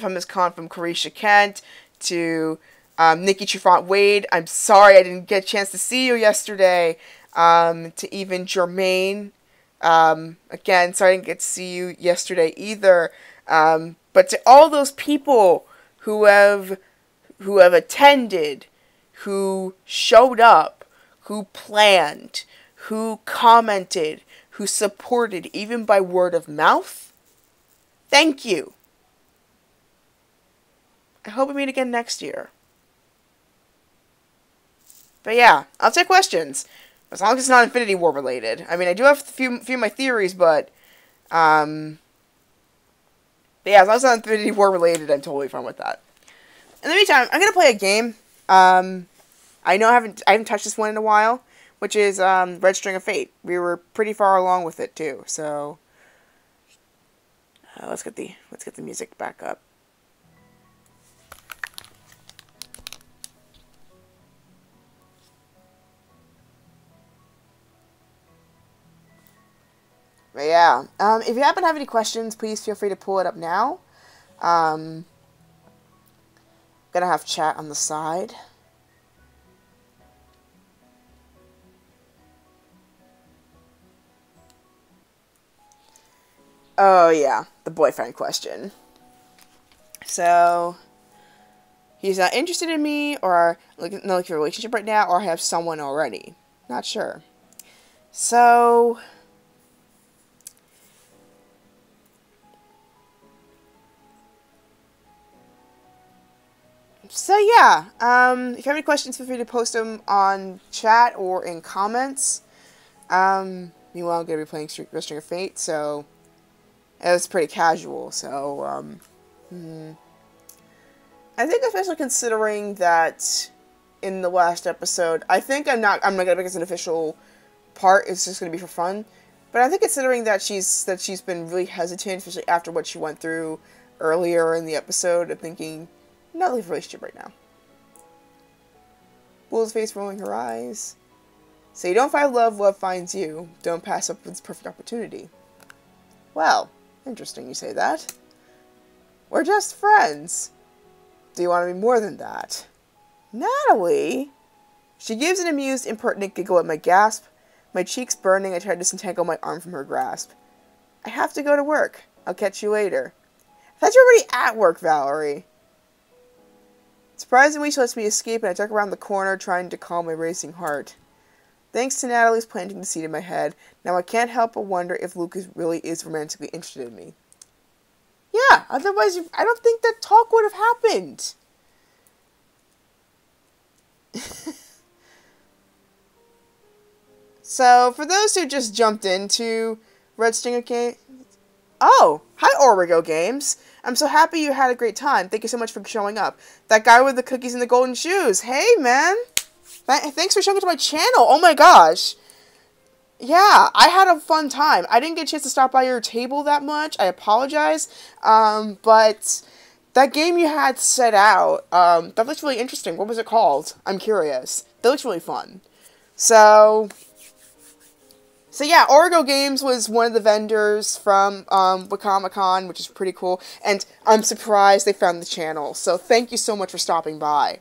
from this con, from Carisha Kent to Nikki Trufant Wade. I'm sorry I didn't get a chance to see you yesterday. To even Jermaine. Again, sorry I didn't get to see you yesterday either. But to all those people who have attended, who showed up, who planned, who commented, who supported, even by word of mouth, thank you. I hope we meet again next year. But yeah, I'll take questions. As long as it's not Infinity War related. I mean, I do have a few of my theories, but yeah, as long as it's not Infinity War related, I'm totally fine with that. In the meantime, I'm gonna play a game. I know I haven't touched this one in a while, which is Red String of Fate. We were pretty far along with it too, so let's get the music back up. But yeah, if you happen to have any questions, please feel free to pull it up now. Gonna have chat on the side. Oh yeah, the boyfriend question. So, he's not interested in me, or not like a relationship right now, or I have someone already. Not sure. So yeah, if you have any questions, feel free to post them on chat or in comments. Meanwhile, I'm going to be playing Red String of Fate, so it was pretty casual, so, I think especially considering that in the last episode, I think I'm not going to make this an official part, it's just going to be for fun, but I think considering that she's been really hesitant, especially after what she went through earlier in the episode, I'm thinking, not leave a relationship right now. Bull's face rolling her eyes. So you don't find love, love finds you. Don't pass up this perfect opportunity. Well, interesting you say that. We're just friends. Do you want to be more than that? Natalie? She gives an amused, impertinent giggle at my gasp. My cheeks burning, I try to disentangle my arm from her grasp. I have to go to work. I'll catch you later. I thought you were already at work, Valerie. Surprisingly, she lets me escape, and I duck around the corner, trying to calm my racing heart. Thanks to Natalie's planting the seed in my head, now I can't help but wonder if Lucas really is romantically interested in me. Yeah, otherwise, I don't think that talk would have happened. So, for those who just jumped into Red String of Fate, oh, hi Origo Games. I'm so happy you had a great time. Thank you so much for showing up. That guy with the cookies and the golden shoes. Hey, man. Thanks for showing up to my channel. Oh my gosh. Yeah, I had a fun time. I didn't get a chance to stop by your table that much. I apologize. But that game you had set out, that looks really interesting. What was it called? I'm curious. That looks really fun. So yeah, Origo Games was one of the vendors from Wicomicon, which is pretty cool, and I'm surprised they found the channel, so thank you so much for stopping by.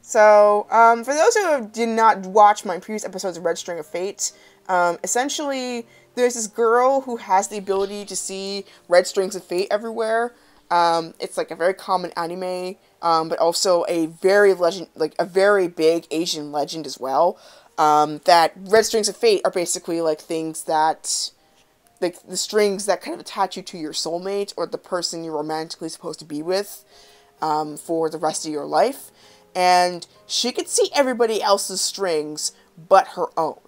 So, for those who did not watch my previous episodes of Red String of Fate, essentially, there's this girl who has the ability to see red strings of fate everywhere. It's like a very common anime, but also a very big Asian legend as well. That red strings of fate are basically like things that, like the strings that kind of attach you to your soulmate or the person you're romantically supposed to be with, for the rest of your life. And she could see everybody else's strings but her own.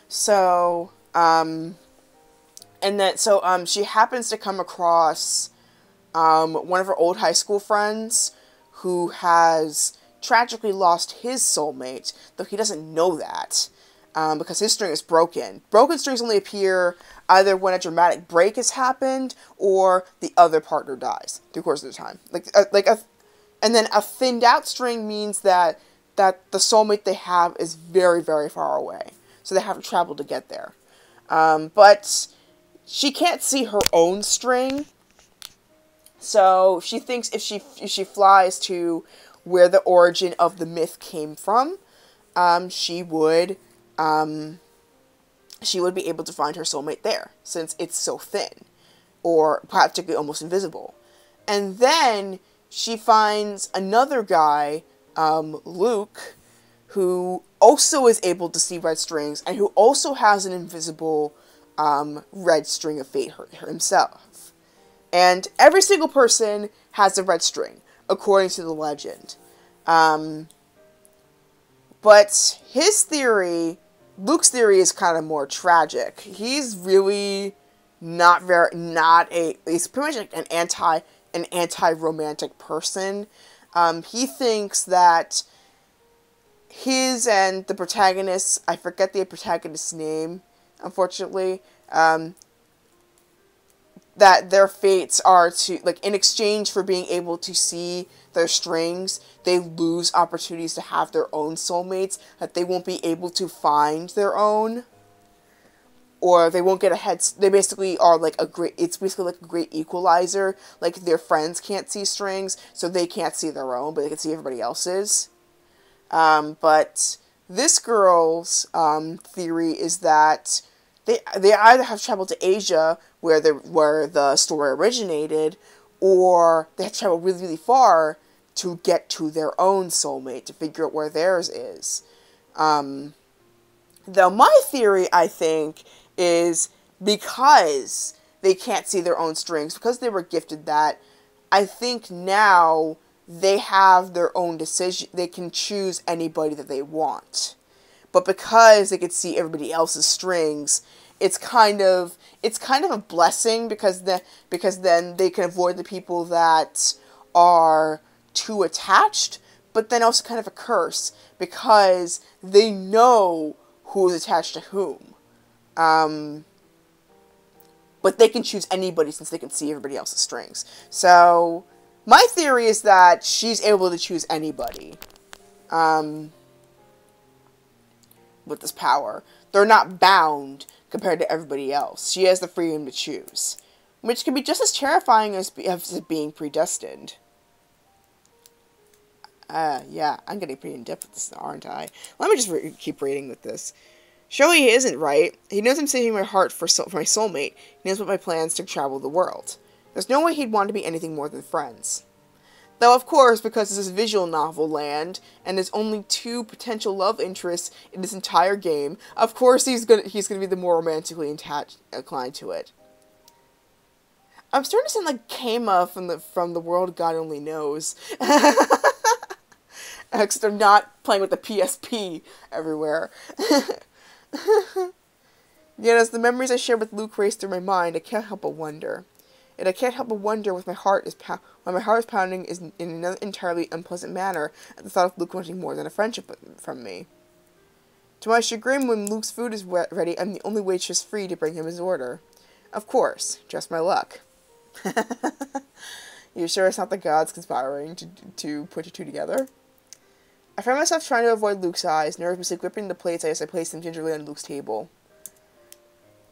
So, she happens to come across one of her old high school friends who has tragically lost his soulmate, though he doesn't know that. because his string is broken. Broken strings only appear either when a dramatic break has happened or the other partner dies through the course of the time. And then a thinned out string means that the soulmate they have is very, very far away. So they have to travel to get there. But she can't see her own string. So she thinks if she flies to where the origin of the myth came from, she would be able to find her soulmate there, since it's so thin, or practically almost invisible. And then she finds another guy, Luke, who also is able to see red strings, and who also has an invisible red string of fate himself. And every single person has a red string, according to the legend. But Luke's theory is kind of more tragic. He's really he's pretty much like an anti-romantic person. He thinks that his and the protagonist, I forget the protagonist's name, unfortunately, that their fates are to, like, in exchange for being able to see their strings, they lose opportunities to have their own soulmates, that they won't be able to find their own, or they won't get ahead. They basically are like it's basically like a great equalizer. Like, their friends can't see strings, so they can't see their own, but they can see everybody else's. But this girl's theory is that they either have traveled to Asia, where the story originated, or they have to travel really, really far to get to their own soulmate, to figure out where theirs is. Though my theory, I think, is because they can't see their own strings, because they were gifted that, I think now they have their own decision. They can choose anybody that they want. But because they could see everybody else's strings, it's kind of a blessing, because then they can avoid the people that are too attached, but then also kind of a curse, because they know who's attached to whom. But they can choose anybody since they can see everybody else's strings. So my theory is that she's able to choose anybody with this power. They're not bound compared to everybody else. She has the freedom to choose, which can be just as terrifying as being predestined. Yeah, I'm getting pretty in-depth with this, aren't I? Let me just keep reading with this. Surely he isn't right. He knows I'm saving my heart for my soulmate. He knows what my plans to travel the world. There's no way he'd want to be anything more than friends. Though, of course, because this is visual novel land, and there's only 2 potential love interests in this entire game, of course he's gonna be the more romantically inclined to it. I'm starting to sound like Kama from the world God only knows. Because they're not playing with the PSP everywhere. Yet as the memories I shared with Luke race through my mind, I can't help but wonder. And I can't help but wonder when my heart is pounding in an entirely unpleasant manner at the thought of Luke wanting more than a friendship from me. To my chagrin, when Luke's food is ready, I'm the only waitress free to bring him his order. Of course, just my luck. You sure it's not the gods conspiring to put you two together? I find myself trying to avoid Luke's eyes, nervously gripping the plates as I place them gingerly on Luke's table.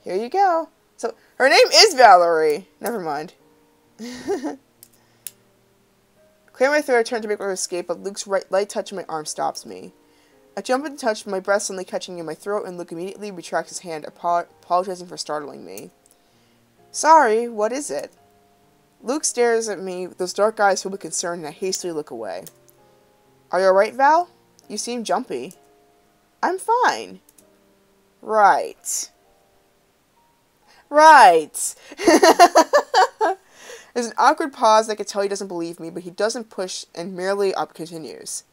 Here you go. So, her name is Valerie. Never mind. Clear my throat, I turn to make my escape, but Luke's light touch on my arm stops me. I jump at the touch, my breath suddenly catching in my throat, and Luke immediately retracts his hand, apologizing for startling me. Sorry, what is it? Luke stares at me with those dark eyes filled with concern, and I hastily look away. Are you alright, Val? You seem jumpy. I'm fine. Right. Right. There's an awkward pause that I can tell he doesn't believe me, but he doesn't push and merely continues.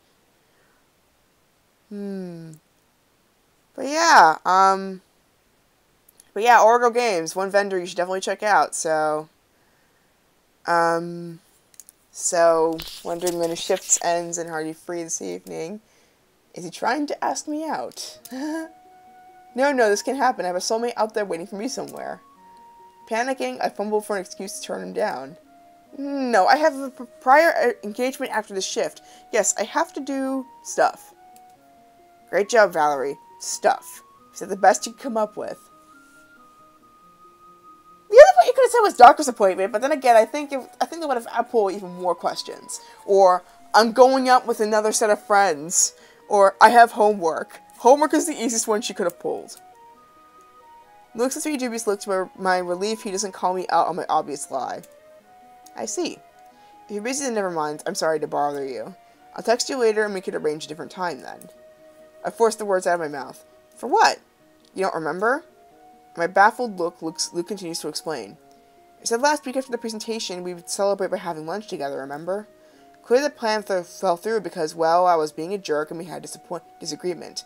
But yeah, Oracle Games, one vendor you should definitely check out, so wondering when his shift ends and are you free this evening? Is he trying to ask me out? No, no, this can happen. I have a soulmate out there waiting for me somewhere. Panicking, I fumbled for an excuse to turn him down. No, I have a prior engagement after the shift. Yes, I have to do stuff. Great job, Valerie. Stuff. You said the best you could come up with. The other part you could have said was doctor's appointment, but then again, I think they would have pulled even more questions. Or, I'm going out with another set of friends. Or, I have homework. Homework is the easiest one she could have pulled. Looks at three dubious looks where my relief he doesn't call me out on my obvious lie. I see. If you're busy, then never mind. I'm sorry to bother you. I'll text you later and we could arrange a different time then. I forced the words out of my mouth. For what? You don't remember? My baffled look, Luke continues to explain. I said last week after the presentation we would celebrate by having lunch together, remember? Clearly the plan fell through because, well, I was being a jerk and we had disagreement.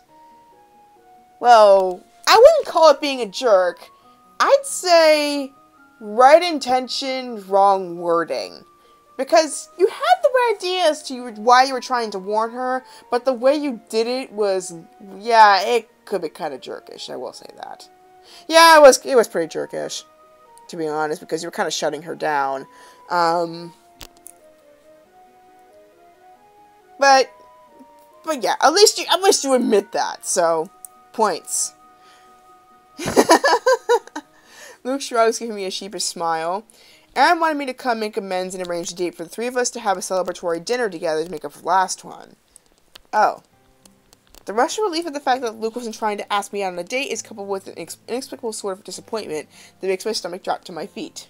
Well, I wouldn't call it being a jerk. I'd say right intention, wrong wording. Because you had the right idea as to why you were trying to warn her, but the way you did it was, yeah, it could be kind of jerkish, I will say that. Yeah, it was pretty jerkish, to be honest, because you were kind of shutting her down. But yeah, at least you admit that, so, points. Luke shrugs, giving me a sheepish smile. Aaron wanted me to come make amends and arrange a date for the three of us to have a celebratory dinner together to make up for the last one. Oh. The rush of relief at the fact that Luke wasn't trying to ask me out on a date is coupled with an inexplicable sort of disappointment that makes my stomach drop to my feet.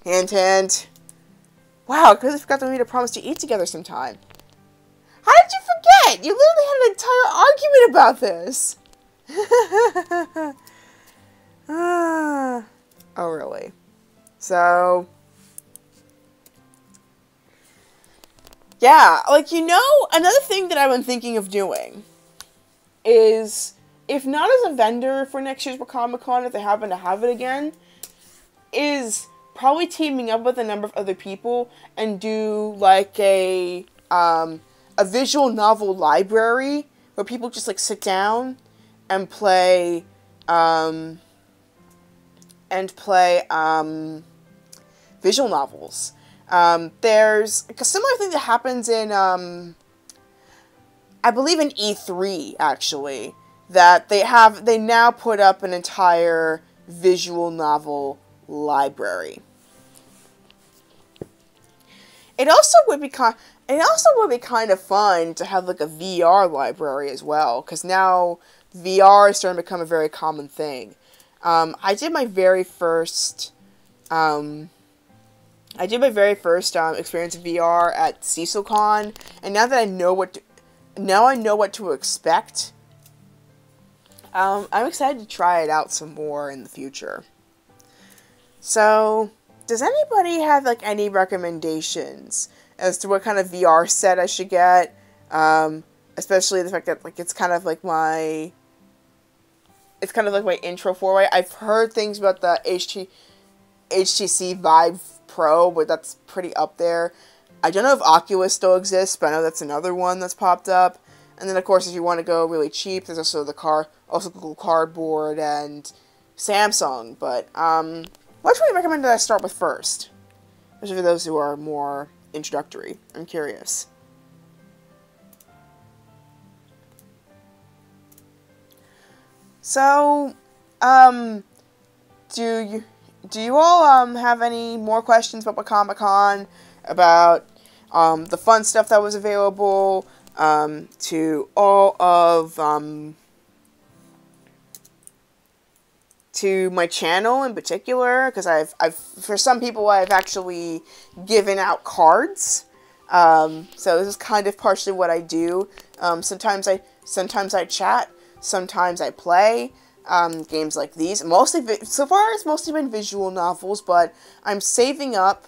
Hint, hint. Wow, I completely forgot that we made a promise to eat together sometime. How did you forget? You literally had an entire argument about this. Oh, really? So, yeah, like, you know, another thing that I've been thinking of doing is, if not as a vendor for next year's Wicomicon, if they happen to have it again, is probably teaming up with a number of other people and do, like, a visual novel library where people just, like, sit down and play visual novels. There's a similar thing that happens in, I believe in E3, actually, that they now put up an entire visual novel library. It also would be kind of fun to have, like, a VR library as well, because now VR is starting to become a very common thing. I did my very first experience of VR at CISOCon, and now that I know what to expect, I'm excited to try it out some more in the future. So, does anybody have, like, any recommendations as to what kind of VR set I should get? Especially the fact that, like, it's kind of like my intro for it. I've heard things about the HTC Vive Pro, but that's pretty up there. I don't know if Oculus still exists, but I know that's another one that's popped up. And then, of course, if you want to go really cheap, there's also Google Cardboard and Samsung. But what would you recommend that I start with first? Especially for those who are more introductory. I'm curious. So, do you all have any more questions about Wicomicon, about the fun stuff that was available, to all of to my channel in particular? Because I've for some people I've actually given out cards. So this is kind of partially what I do. Sometimes I chat. Sometimes I play games like these. So far, it's mostly been visual novels, but I'm saving up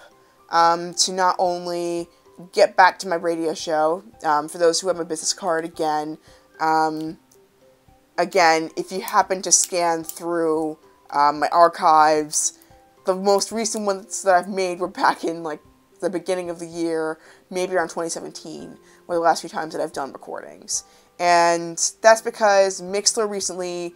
to not only get back to my radio show. For those who have my business card, again, if you happen to scan through my archives, the most recent ones that I've made were back in, like, the beginning of the year, maybe around 2017, were the last few times that I've done recordings. And that's because Mixler recently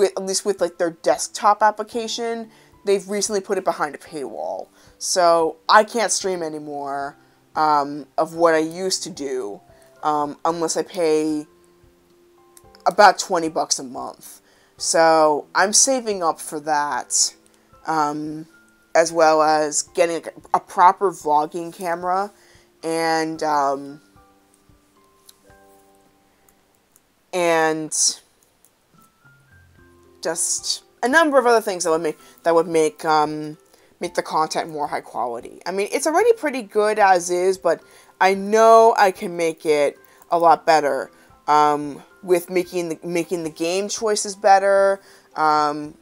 at least with like their desktop application, they've recently put it behind a paywall. So I can't stream anymore of what I used to do unless I pay about $20 a month. So I'm saving up for that, as well as getting a proper vlogging camera and just a number of other things that would make the content more high quality. I mean, it's already pretty good as is, but I know I can make it a lot better. With making the game choices better. Well,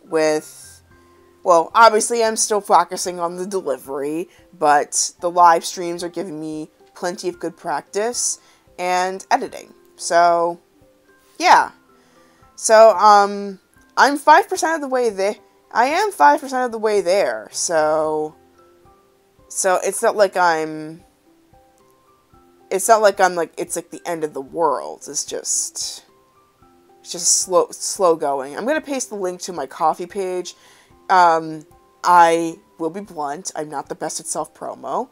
obviously I'm still focusing on the delivery, but the live streams are giving me plenty of good practice and editing. So, yeah. So, I'm 5% of the way there. I am 5% of the way there. So it's not like it's like the end of the world. It's just slow going. I'm going to paste the link to my Ko-fi page. I will be blunt. I'm not the best at self-promo.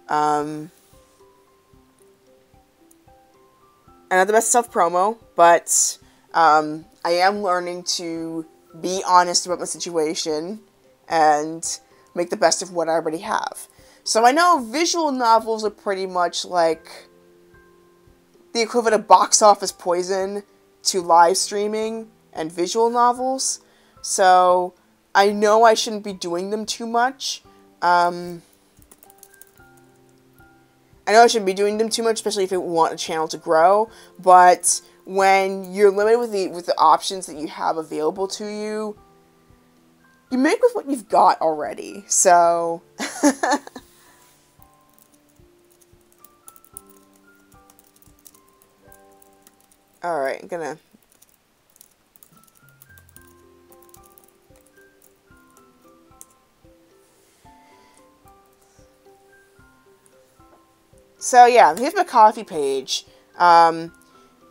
I'm not the best at self-promo, but I am learning to be honest about my situation and make the best of what I already have. So I know visual novels are pretty much like the equivalent of box office poison to live streaming and visual novels. So I know I shouldn't be doing them too much. I know I shouldn't be doing them too much, especially if you want a channel to grow. But when you're limited with the options that you have available to you, you make with what you've got already. So alright, I'm gonna... So yeah, here's my Ko-fi page.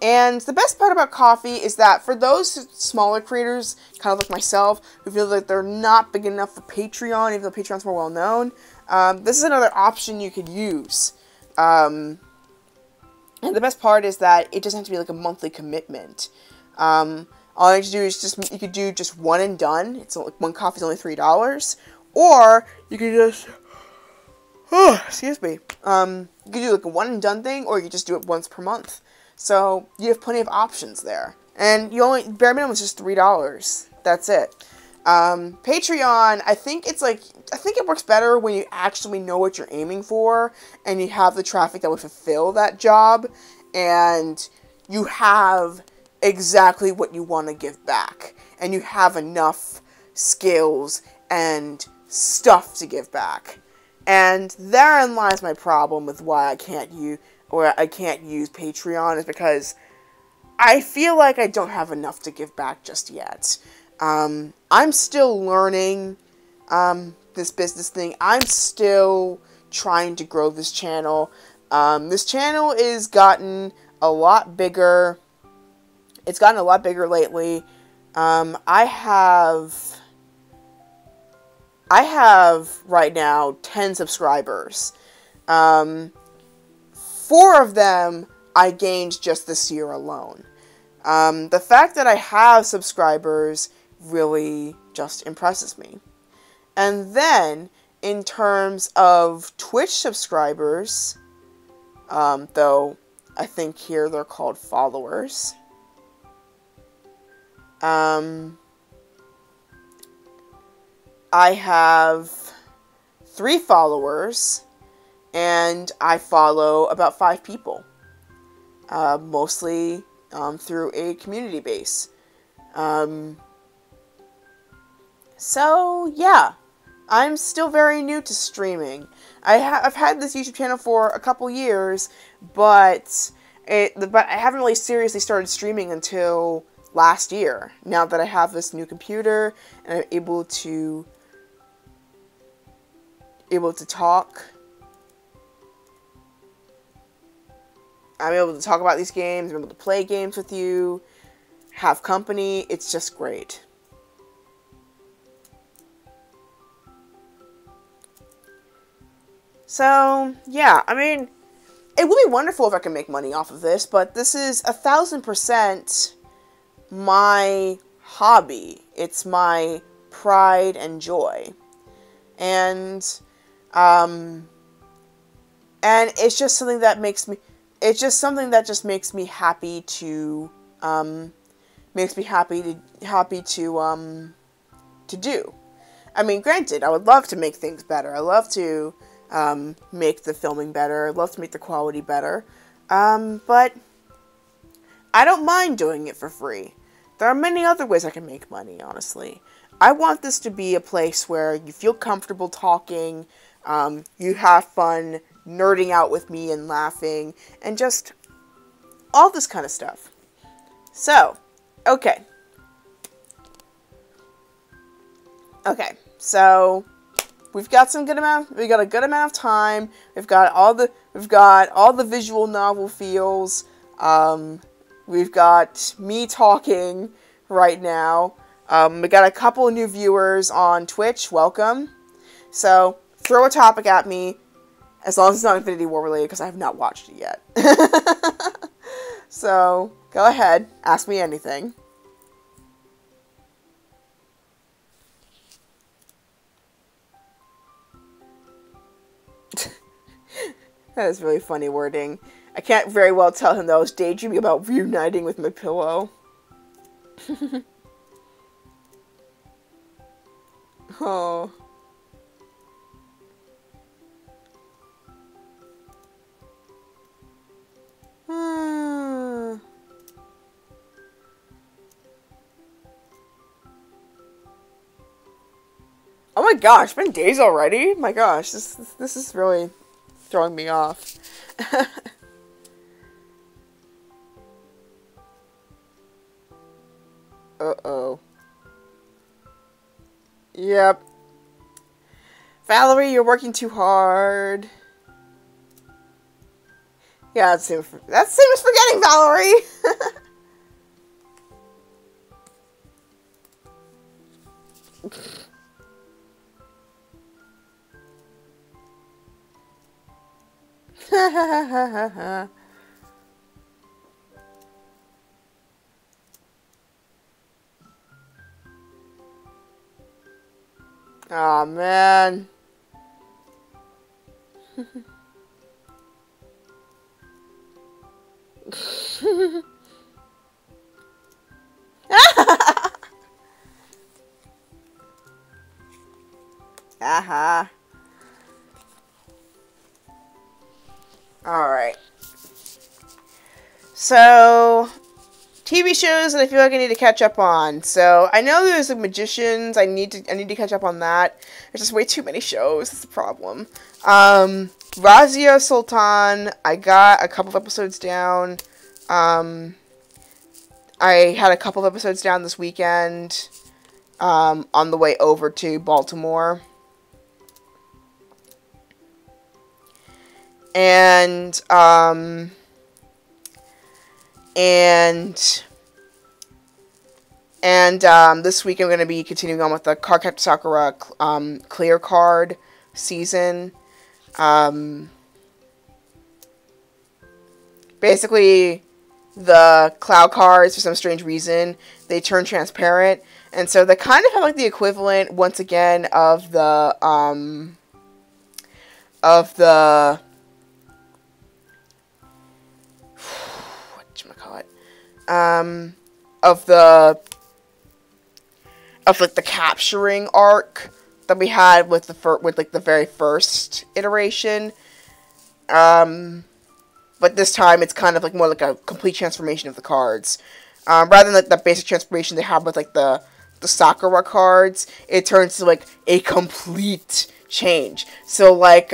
And the best part about Ko-fi is that for those smaller creators, kind of like myself, who feel like they're not big enough for Patreon, even though Patreon's more well known, this is another option you could use. And the best part is that it doesn't have to be like a monthly commitment. All you have to do is you could do just one and done. It's like one coffee is only $3, or you could just, excuse me. You could do like a one and done thing, or you could just do it once per month. So you have plenty of options there, and bare minimum is just $3. That's it. Patreon, I think it works better when you actually know what you're aiming for, and you have the traffic that would fulfill that job, and you have exactly what you want to give back, and you have enough skills and stuff to give back. And therein lies my problem with why I can't use Patreon, is because I feel like I don't have enough to give back just yet. I'm still learning this business thing. I'm still trying to grow this channel. This channel has gotten a lot bigger. It's gotten a lot bigger lately. I have right now 10 subscribers. 4 of them I gained just this year alone. The fact that I have subscribers really just impresses me. And then, in terms of Twitch subscribers, though I think here they're called followers, I have 3 followers, and I follow about 5 people, mostly through a community base. So, yeah, I'm still very new to streaming. I've had this YouTube channel for a couple years, but I haven't really seriously started streaming until last year, now that I have this new computer, and I'm able to talk. I'm able to talk about these games, I'm able to play games with you, have company. It's just great. So, yeah, I mean, it would be wonderful if I could make money off of this, but this is 1,000% my hobby. It's my pride and joy. And, and it's just something that makes me, it's just something that just makes me happy to, makes me happy to do. I mean, granted, I would love to make things better. I love to make the filming better. I love to make the quality better. But I don't mind doing it for free. There are many other ways I can make money, honestly. I want this to be a place where you feel comfortable talking, you have fun nerding out with me and laughing, and just all this kind of stuff. So, okay. Okay, so we've got a good amount of time. We've got all the visual novel feels. We've got me talking right now. We got a couple of new viewers on Twitch. Welcome. So throw a topic at me, as long as it's not Infinity War related, because I have not watched it yet. So go ahead, ask me anything. That is really funny wording. I can't very well tell him that I was daydreaming about reuniting with my pillow. Oh. Oh my gosh, it's been days already? My gosh, this is really throwing me off. Uh-oh. Yep. Valerie, you're working too hard. Yeah, that's the same as forgetting, Valerie! Aw, man. Aha. Alright. So, TV shows that I feel like I need to catch up on. So, I know there's the Magicians. I need to catch up on that. There's just way too many shows. That's the problem. Razia Sultan, I got a couple of episodes down. I had a couple of episodes down this weekend, on the way over to Baltimore. And this week I'm going to be continuing on with the Cardcaptor Sakura clear card season. Basically, the cloud cards, for some strange reason, they turn transparent, and so they kind of have like the equivalent, once again, of the whatchamacallit, of like the capturing arc that we had with the very first iteration. But this time it's kind of like more like a complete transformation of the cards. Rather than like the basic transformation they have with like the Sakura cards, it turns to like a complete change. So like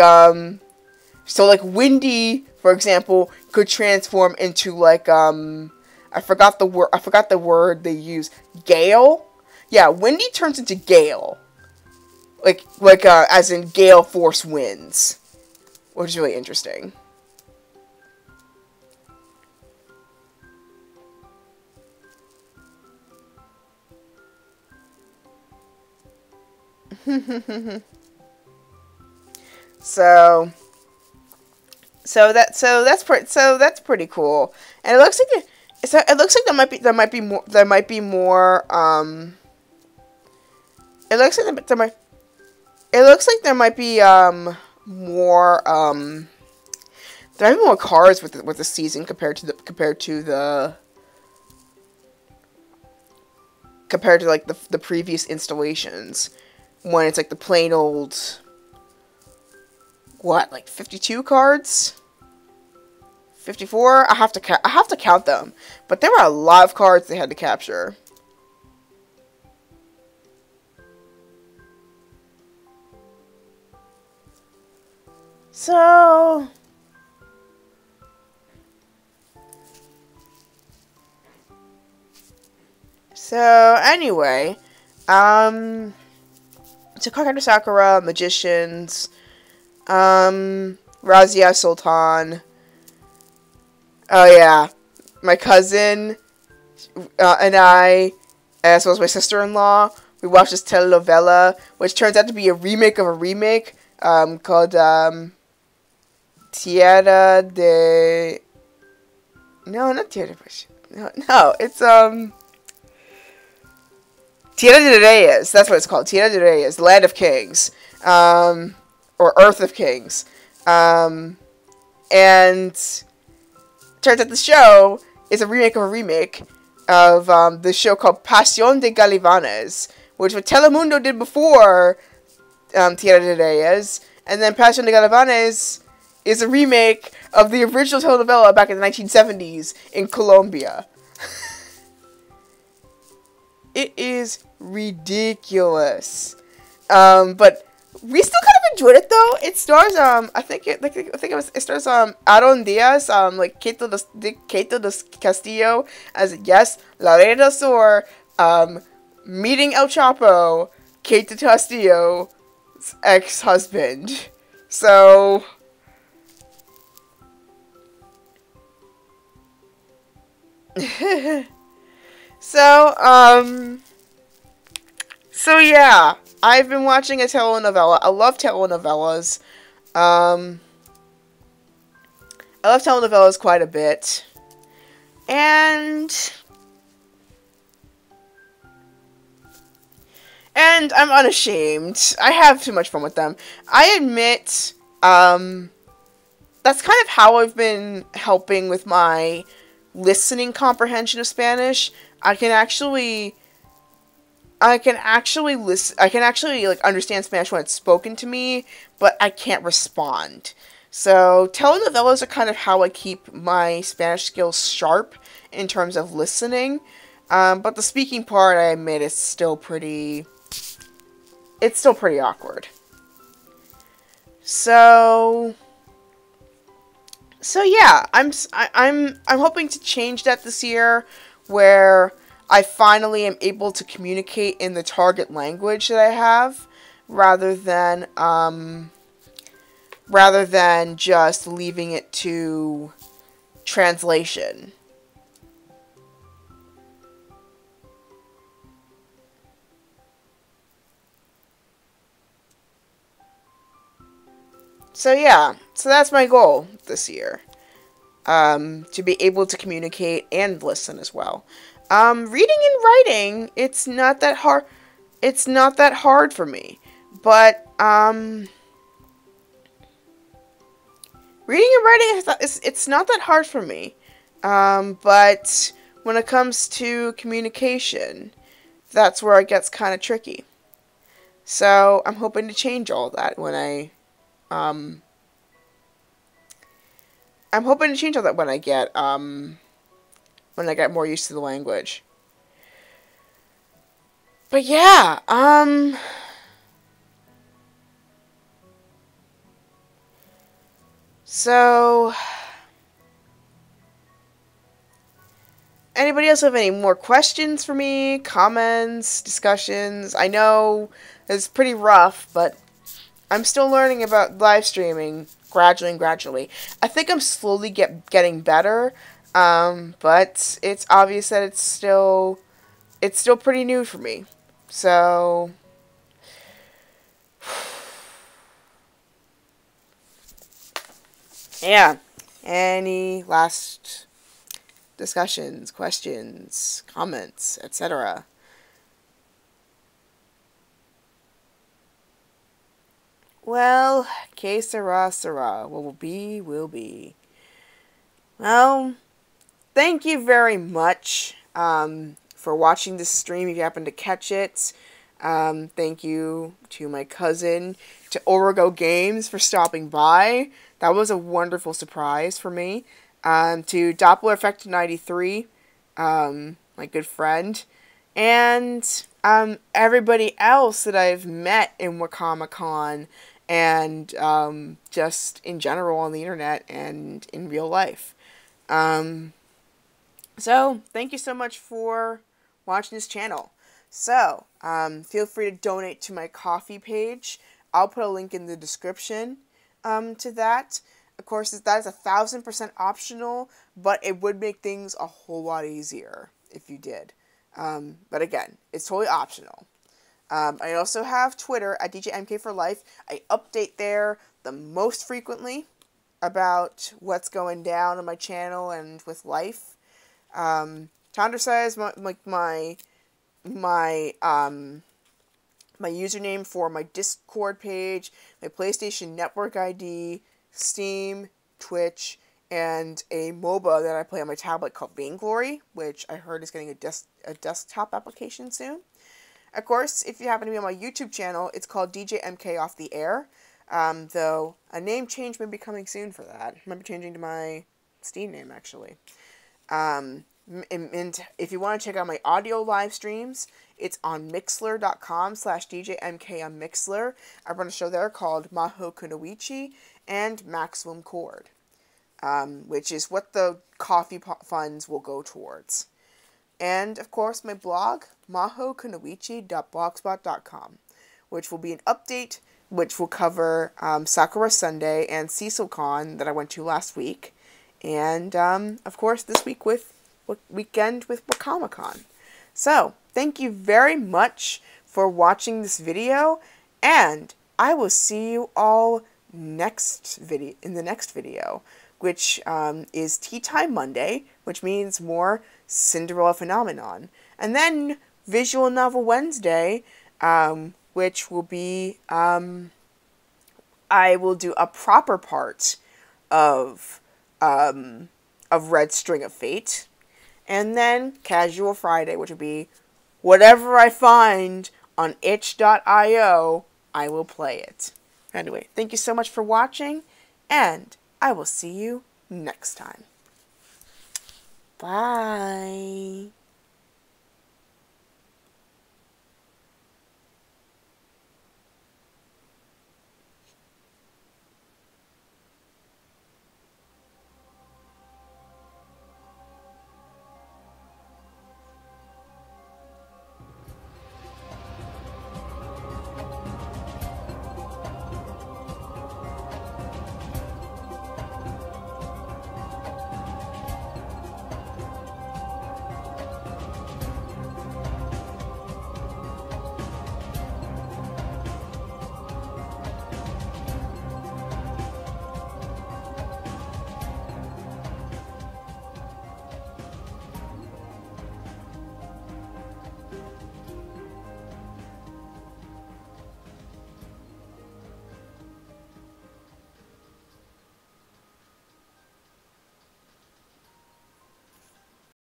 Windy, for example, could transform into like I forgot the word they use. Gale? Yeah, Windy turns into Gale. Like as in Gale Force Winds. Which is really interesting. So, that's pretty cool. And it looks like it looks like there might be more it looks like there might be more there might be more cars with the season compared to like the previous installations, when it's like the plain old, what, like 52 cards, 54. I have to count them, but there were a lot of cards they had to capture. So anyway, so Kakadu Sakura, Magicians, Razia Sultan. Oh yeah, my cousin and I, as well as my sister-in-law, we watched this telenovela, which turns out to be a remake of a remake, called Tierra de... No, not Tierra de... No, it's Tierra de Reyes. That's what it's called. Tierra de Reyes, Land of Kings, or Earth of Kings, and turns out the show is a remake of a remake of the show called Pasión de Galivanes, which what Telemundo did before Tierra de Reyes, and then Pasión de Galivanes is a remake of the original telenovela back in the 1970s in Colombia. It is ridiculous, but we still kind of enjoyed it though. It stars it stars Aaron Diaz, like Keito de Castillo as, yes, La Reina del Sur, meeting El Chapo, Keito Castillo's ex-husband. So so yeah, I've been watching a telenovela. I love telenovelas. I love telenovelas quite a bit. And I'm unashamed. I have too much fun with them. I admit, that's kind of how I've been helping with my listening comprehension of Spanish. I can actually like understand Spanish when it's spoken to me, but I can't respond. So telenovelas are kind of how I keep my Spanish skills sharp in terms of listening. But the speaking part, I admit, is still pretty awkward. So yeah, I'm hoping to change that this year, where I finally am able to communicate in the target language that I have, rather than just leaving it to translation. So yeah, so that's my goal this year. To be able to communicate and listen as well. Reading and writing, it's not that hard. It's not that hard for me. But reading and writing, it's not that hard for me. But when it comes to communication, that's where it gets kind of tricky. So I'm hoping to change all that when I get more used to the language. But yeah, so anybody else have any more questions for me, comments, discussions? I know it's pretty rough, but I'm still learning about live streaming gradually. I think I'm slowly getting better, but it's obvious that it's still pretty new for me. So yeah. Any last discussions, questions, comments, etc.? Well, que sera, sera. What will be, will be. Well, thank you very much for watching this stream if you happen to catch it. Thank you to my cousin, to Origo Games for stopping by. That was a wonderful surprise for me. To Doppler Effect 93, my good friend. And everybody else that I've met in Wicomicon and just in general on the internet and in real life. So, thank you so much for watching this channel. So, feel free to donate to my Ko-fi page. I'll put a link in the description to that. Of course, that is 1000% optional, but it would make things a whole lot easier if you did. But again, it's totally optional. I also have Twitter at DJMK4Life. I update there the most frequently about what's going down on my channel and with life. Chandra says my username for my Discord page, my PlayStation Network ID, Steam, Twitch, and a MOBA that I play on my tablet called Vainglory, which I heard is getting a desktop application soon. Of course, if you happen to be on my YouTube channel, it's called DJMK Off the Air, though a name change may be coming soon for that. I might be changing to my Steam name, actually. And if you want to check out my audio live streams, it's on mixler.com/DJMK on Mixler. I run a show there called Maho Kunoichi and Maximum Chord, which is what the coffee funds will go towards. And, of course, my blog, mahokunoichi.blogspot.com, which will be an update which will cover Sakura Sunday and CecilCon that I went to last week. And, of course, this week weekend with Wicomicon. So, thank you very much for watching this video, and I will see you all in the next video, which is Tea Time Monday, which means more Cinderella Phenomenon. And then Visual Novel Wednesday, which will be, I will do a proper part of Red String of Fate. And then Casual Friday, which will be whatever I find on itch.io, I will play it. Anyway, thank you so much for watching, and I will see you next time. Bye.